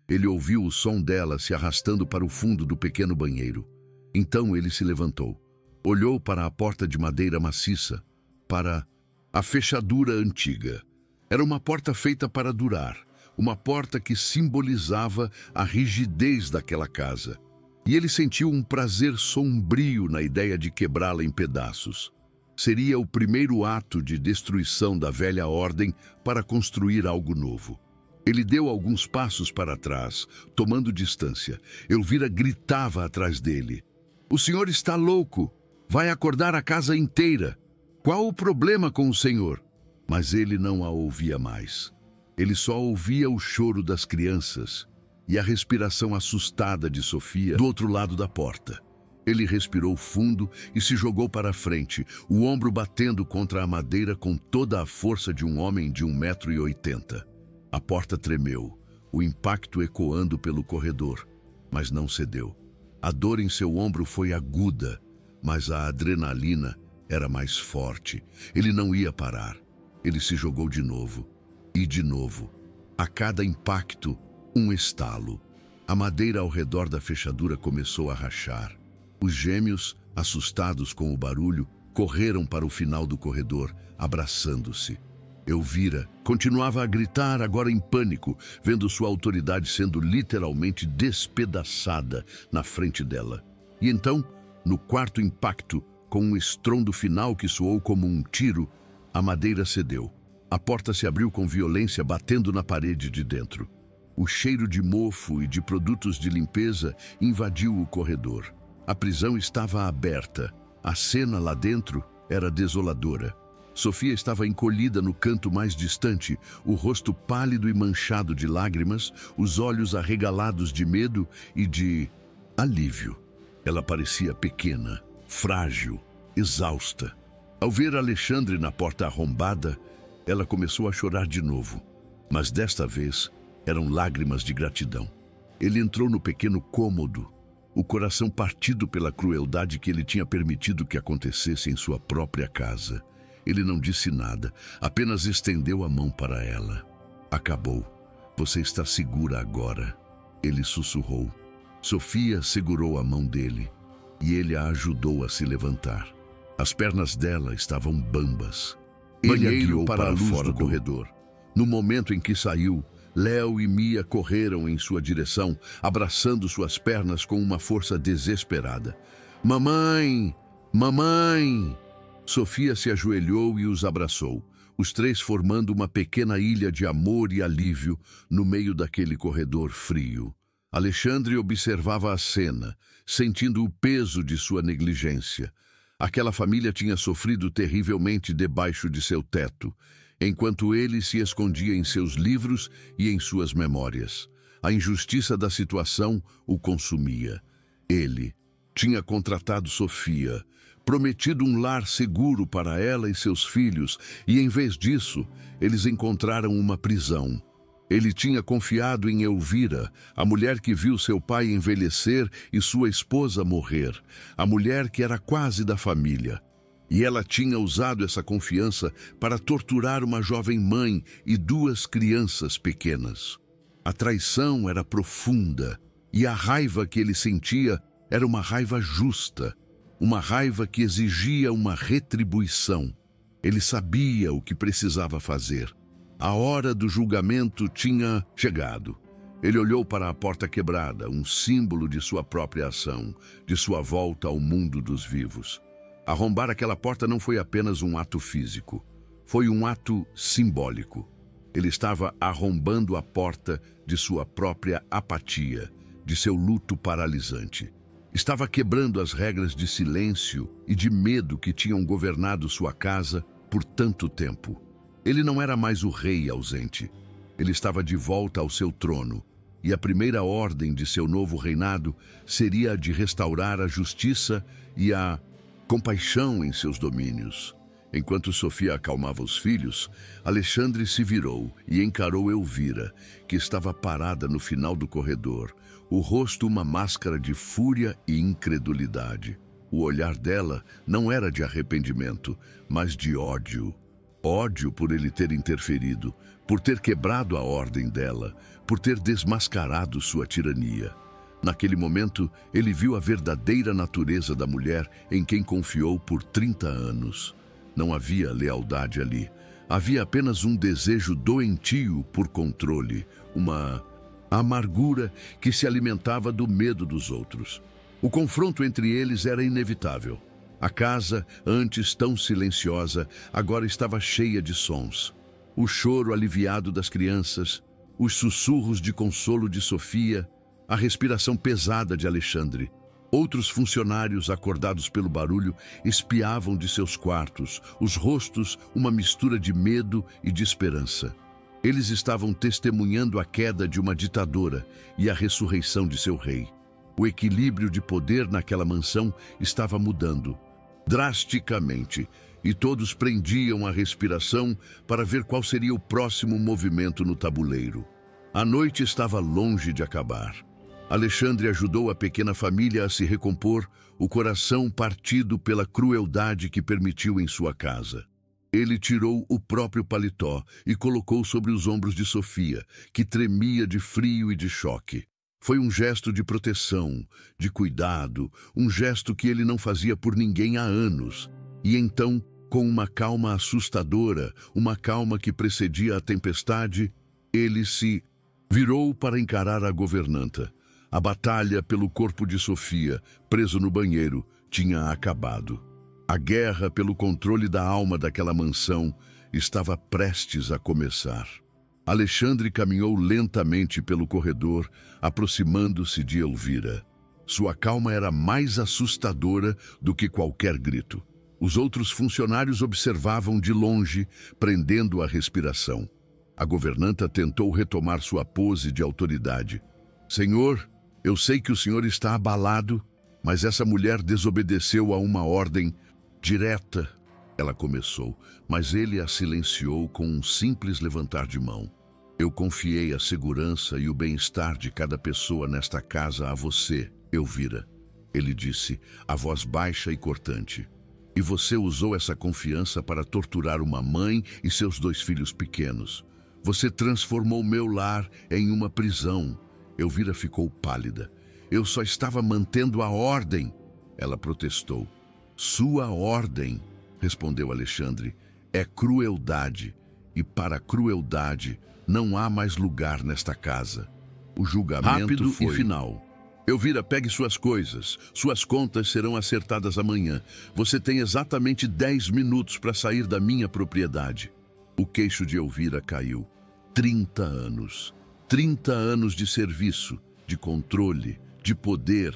Ele ouviu o som dela se arrastando para o fundo do pequeno banheiro. Então ele se levantou. Olhou para a porta de madeira maciça, para a fechadura antiga. Era uma porta feita para durar, uma porta que simbolizava a rigidez daquela casa. E ele sentiu um prazer sombrio na ideia de quebrá-la em pedaços. Seria o primeiro ato de destruição da velha ordem para construir algo novo. Ele deu alguns passos para trás, tomando distância. Elvira gritava atrás dele. O senhor está louco! Vai acordar a casa inteira! Qual o problema com o senhor? Mas ele não a ouvia mais. Ele só ouvia o choro das crianças e a respiração assustada de Sofia do outro lado da porta. Ele respirou fundo e se jogou para a frente, o ombro batendo contra a madeira com toda a força de um homem de 1,80 m. A porta tremeu, o impacto ecoando pelo corredor, mas não cedeu. A dor em seu ombro foi aguda, mas a adrenalina era mais forte. Ele não ia parar. Ele se jogou de novo. E de novo. A cada impacto, um estalo. A madeira ao redor da fechadura começou a rachar. Os gêmeos, assustados com o barulho, correram para o final do corredor, abraçando-se. Elvira continuava a gritar, agora em pânico, vendo sua autoridade sendo literalmente despedaçada na frente dela. E então, no quarto impacto, com um estrondo final que soou como um tiro, a madeira cedeu. A porta se abriu com violência, batendo na parede de dentro. O cheiro de mofo e de produtos de limpeza invadiu o corredor. A prisão estava aberta. A cena lá dentro era desoladora. Sofia estava encolhida no canto mais distante, o rosto pálido e manchado de lágrimas, os olhos arregalados de medo e de alívio. Ela parecia pequena, frágil, exausta. Ao ver Alexandre na porta arrombada, ela começou a chorar de novo, mas desta vez eram lágrimas de gratidão. Ele entrou no pequeno cômodo, o coração partido pela crueldade que ele tinha permitido que acontecesse em sua própria casa. Ele não disse nada, apenas estendeu a mão para ela. Acabou. Você está segura agora. Ele sussurrou. Sofia segurou a mão dele e ele a ajudou a se levantar. As pernas dela estavam bambas. Ele a guiou para fora do corredor. No momento em que saiu, Léo e Mia correram em sua direção, abraçando suas pernas com uma força desesperada. Mamãe! Mamãe! Sofia se ajoelhou e os abraçou, os três formando uma pequena ilha de amor e alívio no meio daquele corredor frio. Alexandre observava a cena, sentindo o peso de sua negligência. Aquela família tinha sofrido terrivelmente debaixo de seu teto, enquanto ele se escondia em seus livros e em suas memórias. A injustiça da situação o consumia. Ele tinha contratado Sofia, prometido um lar seguro para ela e seus filhos, e em vez disso, eles encontraram uma prisão. Ele tinha confiado em Elvira, a mulher que viu seu pai envelhecer e sua esposa morrer, a mulher que era quase da família. E ela tinha usado essa confiança para torturar uma jovem mãe e duas crianças pequenas. A traição era profunda, e a raiva que ele sentia era uma raiva justa, uma raiva que exigia uma retribuição. Ele sabia o que precisava fazer. A hora do julgamento tinha chegado. Ele olhou para a porta quebrada, um símbolo de sua própria ação, de sua volta ao mundo dos vivos. Arrombar aquela porta não foi apenas um ato físico, foi um ato simbólico. Ele estava arrombando a porta de sua própria apatia, de seu luto paralisante. Estava quebrando as regras de silêncio e de medo que tinham governado sua casa por tanto tempo. Ele não era mais o rei ausente. Ele estava de volta ao seu trono, e a primeira ordem de seu novo reinado seria a de restaurar a justiça e a compaixão em seus domínios. Enquanto Sofia acalmava os filhos, Alexandre se virou e encarou Elvira, que estava parada no final do corredor, o rosto uma máscara de fúria e incredulidade. O olhar dela não era de arrependimento, mas de ódio. Ódio por ele ter interferido, por ter quebrado a ordem dela, por ter desmascarado sua tirania. Naquele momento, ele viu a verdadeira natureza da mulher em quem confiou por 30 anos. Não havia lealdade ali. Havia apenas um desejo doentio por controle, uma amargura que se alimentava do medo dos outros. O confronto entre eles era inevitável. A casa, antes tão silenciosa, agora estava cheia de sons. O choro aliviado das crianças, os sussurros de consolo de Sofia, a respiração pesada de Alexandre. Outros funcionários, acordados pelo barulho, espiavam de seus quartos, os rostos uma mistura de medo e de esperança. Eles estavam testemunhando a queda de uma ditadora e a ressurreição de seu rei. O equilíbrio de poder naquela mansão estava mudando drasticamente, e todos prendiam a respiração para ver qual seria o próximo movimento no tabuleiro. A noite estava longe de acabar. Alexandre ajudou a pequena família a se recompor, o coração partido pela crueldade que permitiu em sua casa. Ele tirou o próprio paletó e colocou sobre os ombros de Sofia, que tremia de frio e de choque. Foi um gesto de proteção, de cuidado, um gesto que ele não fazia por ninguém há anos. E então, com uma calma assustadora, uma calma que precedia a tempestade, ele se virou para encarar a governanta. A batalha pelo corpo de Sofia, preso no banheiro, tinha acabado. A guerra pelo controle da alma daquela mansão estava prestes a começar. Alexandre caminhou lentamente pelo corredor, aproximando-se de Elvira. Sua calma era mais assustadora do que qualquer grito. Os outros funcionários observavam de longe, prendendo a respiração. A governanta tentou retomar sua pose de autoridade. Senhor, eu sei que o senhor está abalado, mas essa mulher desobedeceu a uma ordem direta. Ela começou, mas ele a silenciou com um simples levantar de mão. Eu confiei a segurança e o bem-estar de cada pessoa nesta casa a você, Elvira. Ele disse, a voz baixa e cortante. E você usou essa confiança para torturar uma mãe e seus 2 filhos pequenos. Você transformou meu lar em uma prisão. Elvira ficou pálida. Eu só estava mantendo a ordem. Ela protestou. Sua ordem, respondeu Alexandre, é crueldade. E para a crueldade não há mais lugar nesta casa. O julgamento rápido foi e final. Elvira, pegue suas coisas. Suas contas serão acertadas amanhã. Você tem exatamente 10 minutos para sair da minha propriedade. O queixo de Elvira caiu. 30 anos. 30 anos de serviço, de controle, de poder,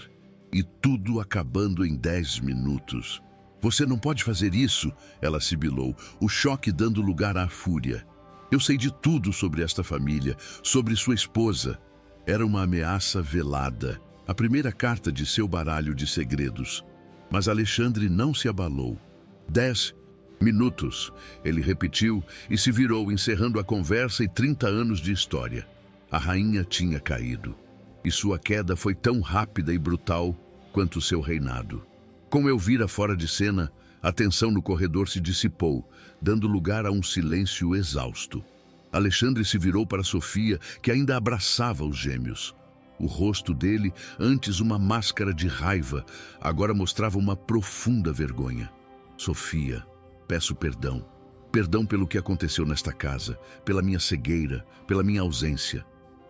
e tudo acabando em 10 minutos. Você não pode fazer isso, ela sibilou, o choque dando lugar à fúria. Eu sei de tudo sobre esta família, sobre sua esposa. Era uma ameaça velada, a primeira carta de seu baralho de segredos. Mas Alexandre não se abalou. 10 minutos, ele repetiu e se virou, encerrando a conversa e 30 anos de história. A rainha tinha caído, e sua queda foi tão rápida e brutal quanto seu reinado. Com Elvira fora de cena, a tensão no corredor se dissipou, dando lugar a um silêncio exausto. Alexandre se virou para Sofia, que ainda abraçava os gêmeos. O rosto dele, antes uma máscara de raiva, agora mostrava uma profunda vergonha. Sofia, peço perdão. Perdão pelo que aconteceu nesta casa, pela minha cegueira, pela minha ausência.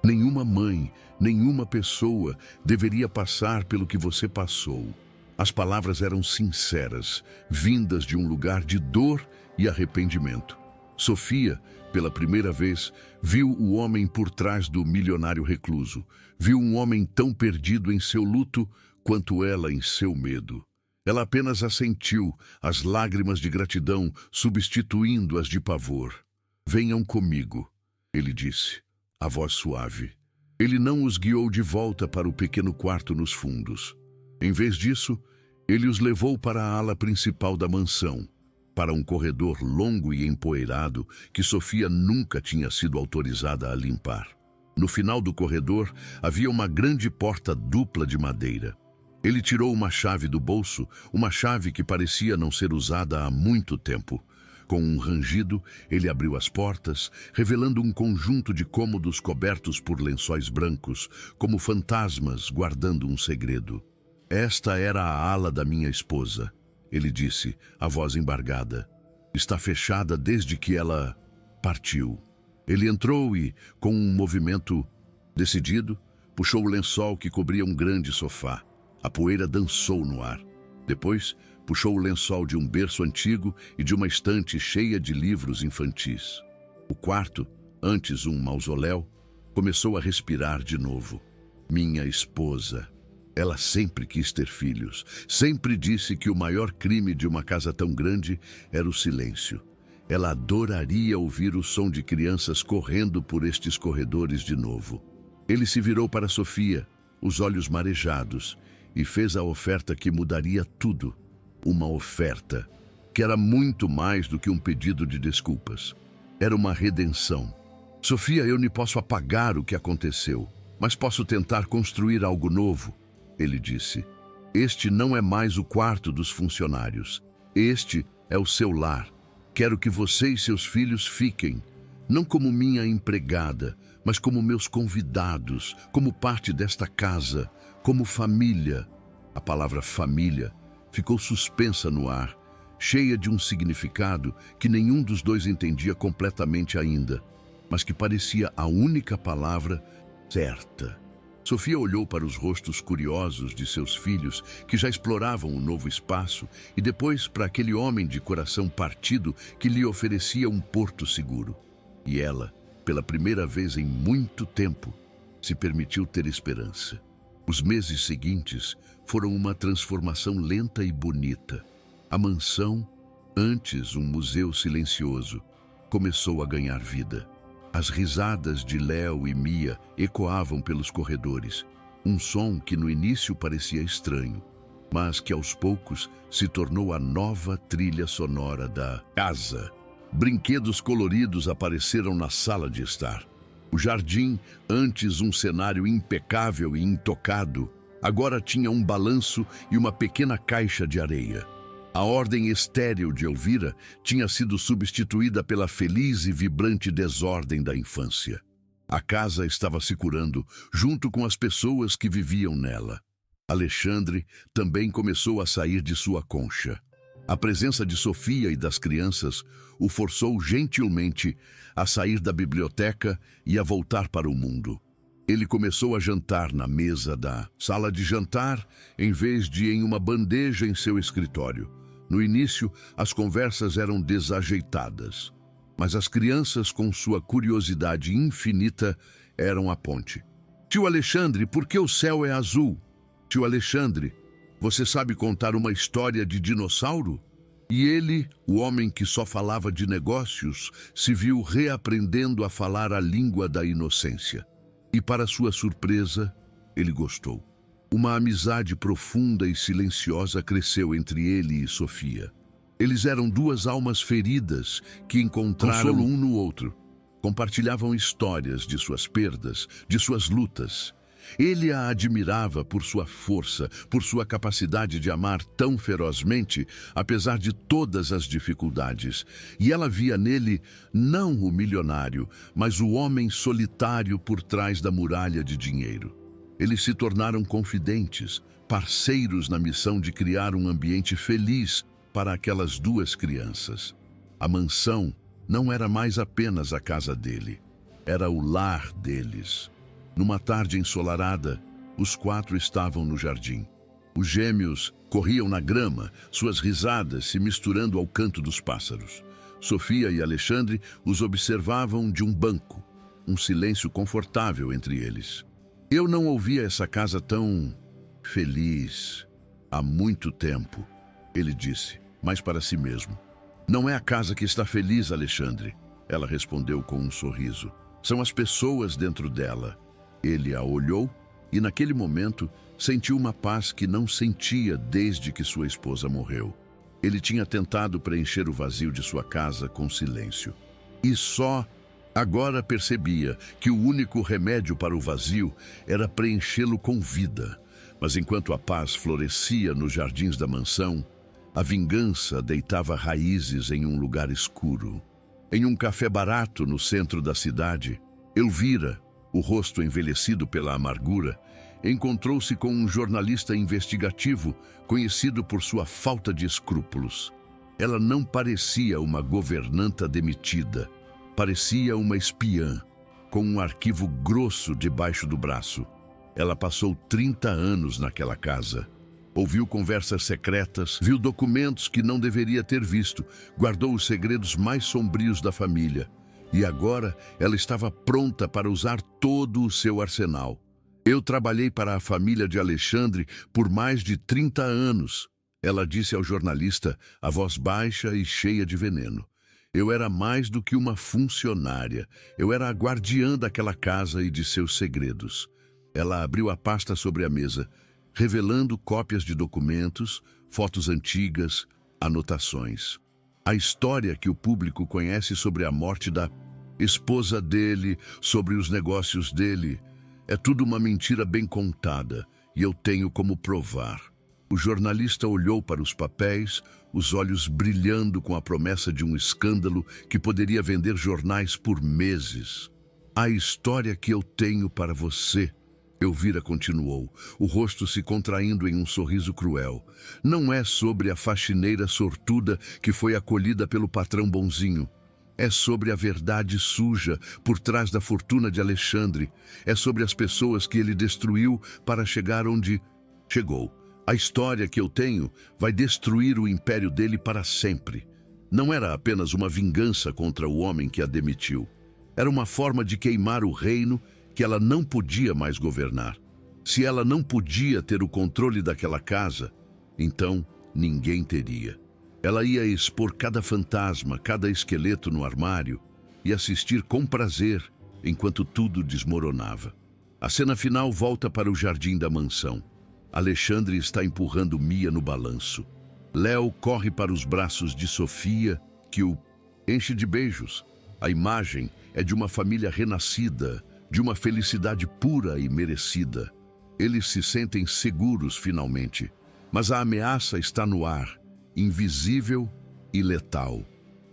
Nenhuma mãe, nenhuma pessoa deveria passar pelo que você passou. As palavras eram sinceras, vindas de um lugar de dor e arrependimento. Sofia, pela primeira vez, viu o homem por trás do milionário recluso. Viu um homem tão perdido em seu luto quanto ela em seu medo. Ela apenas assentiu, as lágrimas de gratidão substituindo as de pavor. Venham comigo, ele disse, a voz suave. Ele não os guiou de volta para o pequeno quarto nos fundos. Em vez disso, ele os levou para a ala principal da mansão, para um corredor longo e empoeirado que Sofia nunca tinha sido autorizada a limpar. No final do corredor havia uma grande porta dupla de madeira. Ele tirou uma chave do bolso, uma chave que parecia não ser usada há muito tempo. Com um rangido, ele abriu as portas, revelando um conjunto de cômodos cobertos por lençóis brancos, como fantasmas guardando um segredo. Esta era a ala da minha esposa, ele disse, a voz embargada. Está fechada desde que ela partiu. Ele entrou e, com um movimento decidido, puxou o lençol que cobria um grande sofá. A poeira dançou no ar. Depois, puxou o lençol de um berço antigo e de uma estante cheia de livros infantis. O quarto, antes um mausoléu, começou a respirar de novo. Minha esposa. Ela sempre quis ter filhos. Sempre disse que o maior crime de uma casa tão grande era o silêncio. Ela adoraria ouvir o som de crianças correndo por estes corredores de novo. Ele se virou para Sofia, os olhos marejados, e fez a oferta que mudaria tudo. Uma oferta que era muito mais do que um pedido de desculpas. Era uma redenção. Sofia, eu não posso apagar o que aconteceu, mas posso tentar construir algo novo, ele disse. Este não é mais o quarto dos funcionários. Este é o seu lar. Quero que você e seus filhos fiquem, não como minha empregada, mas como meus convidados, como parte desta casa, como família. A palavra família ficou suspensa no ar, cheia de um significado que nenhum dos dois entendia completamente ainda, mas que parecia a única palavra certa. Sofia olhou para os rostos curiosos de seus filhos, que já exploravam o novo espaço, e depois para aquele homem de coração partido que lhe oferecia um porto seguro. E ela, pela primeira vez em muito tempo, se permitiu ter esperança. Os meses seguintes foram uma transformação lenta e bonita. A mansão, antes um museu silencioso, começou a ganhar vida. As risadas de Léo e Mia ecoavam pelos corredores, um som que no início parecia estranho, mas que aos poucos se tornou a nova trilha sonora da casa. Brinquedos coloridos apareceram na sala de estar. O jardim, antes um cenário impecável e intocado, agora tinha um balanço e uma pequena caixa de areia. A ordem estéril de Elvira tinha sido substituída pela feliz e vibrante desordem da infância. A casa estava se curando, junto com as pessoas que viviam nela. Alexandre também começou a sair de sua concha. A presença de Sofia e das crianças o forçou gentilmente a sair da biblioteca e a voltar para o mundo. Ele começou a jantar na mesa da sala de jantar, em vez de em uma bandeja em seu escritório. No início, as conversas eram desajeitadas, mas as crianças, com sua curiosidade infinita, eram a ponte. Tio Alexandre, por que o céu é azul? Tio Alexandre, você sabe contar uma história de dinossauro? E ele, o homem que só falava de negócios, se viu reaprendendo a falar a língua da inocência. E, para sua surpresa, ele gostou. Uma amizade profunda e silenciosa cresceu entre ele e Sofia. Eles eram duas almas feridas que encontraram consolo um no outro. Compartilhavam histórias de suas perdas, de suas lutas. Ele a admirava por sua força, por sua capacidade de amar tão ferozmente, apesar de todas as dificuldades. E ela via nele não o milionário, mas o homem solitário por trás da muralha de dinheiro. Eles se tornaram confidentes, parceiros na missão de criar um ambiente feliz para aquelas duas crianças. A mansão não era mais apenas a casa dele, era o lar deles. Numa tarde ensolarada, os quatro estavam no jardim. Os gêmeos corriam na grama, suas risadas se misturando ao canto dos pássaros. Sofia e Alexandre os observavam de um banco, um silêncio confortável entre eles. Eu não ouvia essa casa tão feliz há muito tempo, ele disse, mas para si mesmo. Não é a casa que está feliz, Alexandre, ela respondeu com um sorriso. São as pessoas dentro dela. Ele a olhou e, naquele momento, sentiu uma paz que não sentia desde que sua esposa morreu. Ele tinha tentado preencher o vazio de sua casa com silêncio. E só agora percebia que o único remédio para o vazio era preenchê-lo com vida. Mas enquanto a paz florescia nos jardins da mansão, a vingança deitava raízes em um lugar escuro. Em um café barato no centro da cidade, Elvira, o rosto envelhecido pela amargura, encontrou-se com um jornalista investigativo conhecido por sua falta de escrúpulos. Ela não parecia uma governanta demitida, parecia uma espiã, com um arquivo grosso debaixo do braço. Ela passou 30 anos naquela casa. Ouviu conversas secretas, viu documentos que não deveria ter visto, guardou os segredos mais sombrios da família. E agora ela estava pronta para usar todo o seu arsenal. Eu trabalhei para a família de Alexandre por mais de 30 anos, ela disse ao jornalista, a voz baixa e cheia de veneno. Eu era mais do que uma funcionária. Eu era a guardiã daquela casa e de seus segredos. Ela abriu a pasta sobre a mesa, revelando cópias de documentos, fotos antigas, anotações. A história que o público conhece sobre a morte da esposa dele, sobre os negócios dele, é tudo uma mentira bem contada, e eu tenho como provar. O jornalista olhou para os papéis, os olhos brilhando com a promessa de um escândalo que poderia vender jornais por meses. A história que eu tenho para você, Elvira continuou, o rosto se contraindo em um sorriso cruel. Não é sobre a faxineira sortuda que foi acolhida pelo patrão bonzinho. É sobre a verdade suja por trás da fortuna de Alexandre. É sobre as pessoas que ele destruiu para chegar onde chegou. A história que eu tenho vai destruir o império dele para sempre. Não era apenas uma vingança contra o homem que a demitiu. Era uma forma de queimar o reino que ela não podia mais governar. Se ela não podia ter o controle daquela casa, então ninguém teria. Ela ia expor cada fantasma, cada esqueleto no armário e assistir com prazer enquanto tudo desmoronava. A cena final volta para o jardim da mansão. Alexandre está empurrando Mia no balanço. Léo corre para os braços de Sofia, que o enche de beijos. A imagem é de uma família renascida, de uma felicidade pura e merecida. Eles se sentem seguros finalmente, mas a ameaça está no ar, invisível e letal.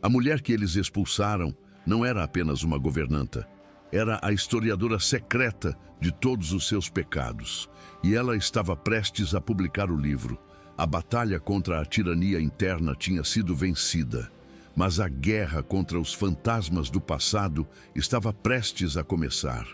A mulher que eles expulsaram não era apenas uma governanta, era a historiadora secreta de todos os seus pecados, e ela estava prestes a publicar o livro. A batalha contra a tirania interna tinha sido vencida, mas a guerra contra os fantasmas do passado estava prestes a começar.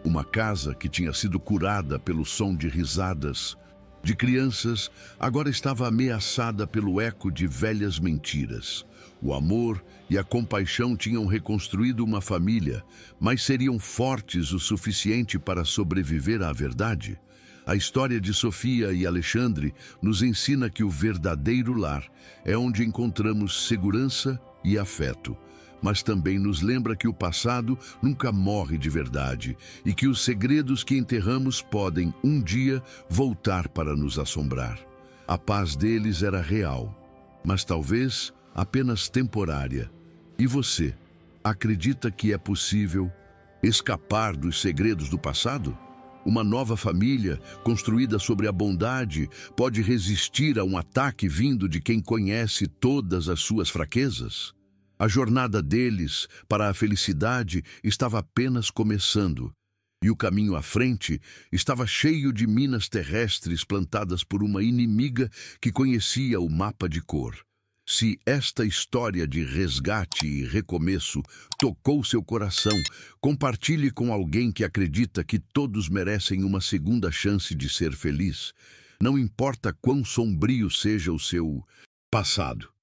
Uma casa que tinha sido curada pelo som de risadas de crianças agora estava ameaçada pelo eco de velhas mentiras. O amor e a compaixão tinham reconstruído uma família, mas seriam fortes o suficiente para sobreviver à verdade? A história de Sofia e Alexandre nos ensina que o verdadeiro lar é onde encontramos segurança e afeto, mas também nos lembra que o passado nunca morre de verdade e que os segredos que enterramos podem, um dia, voltar para nos assombrar. A paz deles era real, mas talvez apenas temporária. E você, acredita que é possível escapar dos segredos do passado? Uma nova família, construída sobre a bondade, pode resistir a um ataque vindo de quem conhece todas as suas fraquezas? A jornada deles para a felicidade estava apenas começando, e o caminho à frente estava cheio de minas terrestres plantadas por uma inimiga que conhecia o mapa de cor. Se esta história de resgate e recomeço tocou seu coração, compartilhe com alguém que acredita que todos merecem uma segunda chance de ser feliz. Não importa quão sombrio seja o seu passado.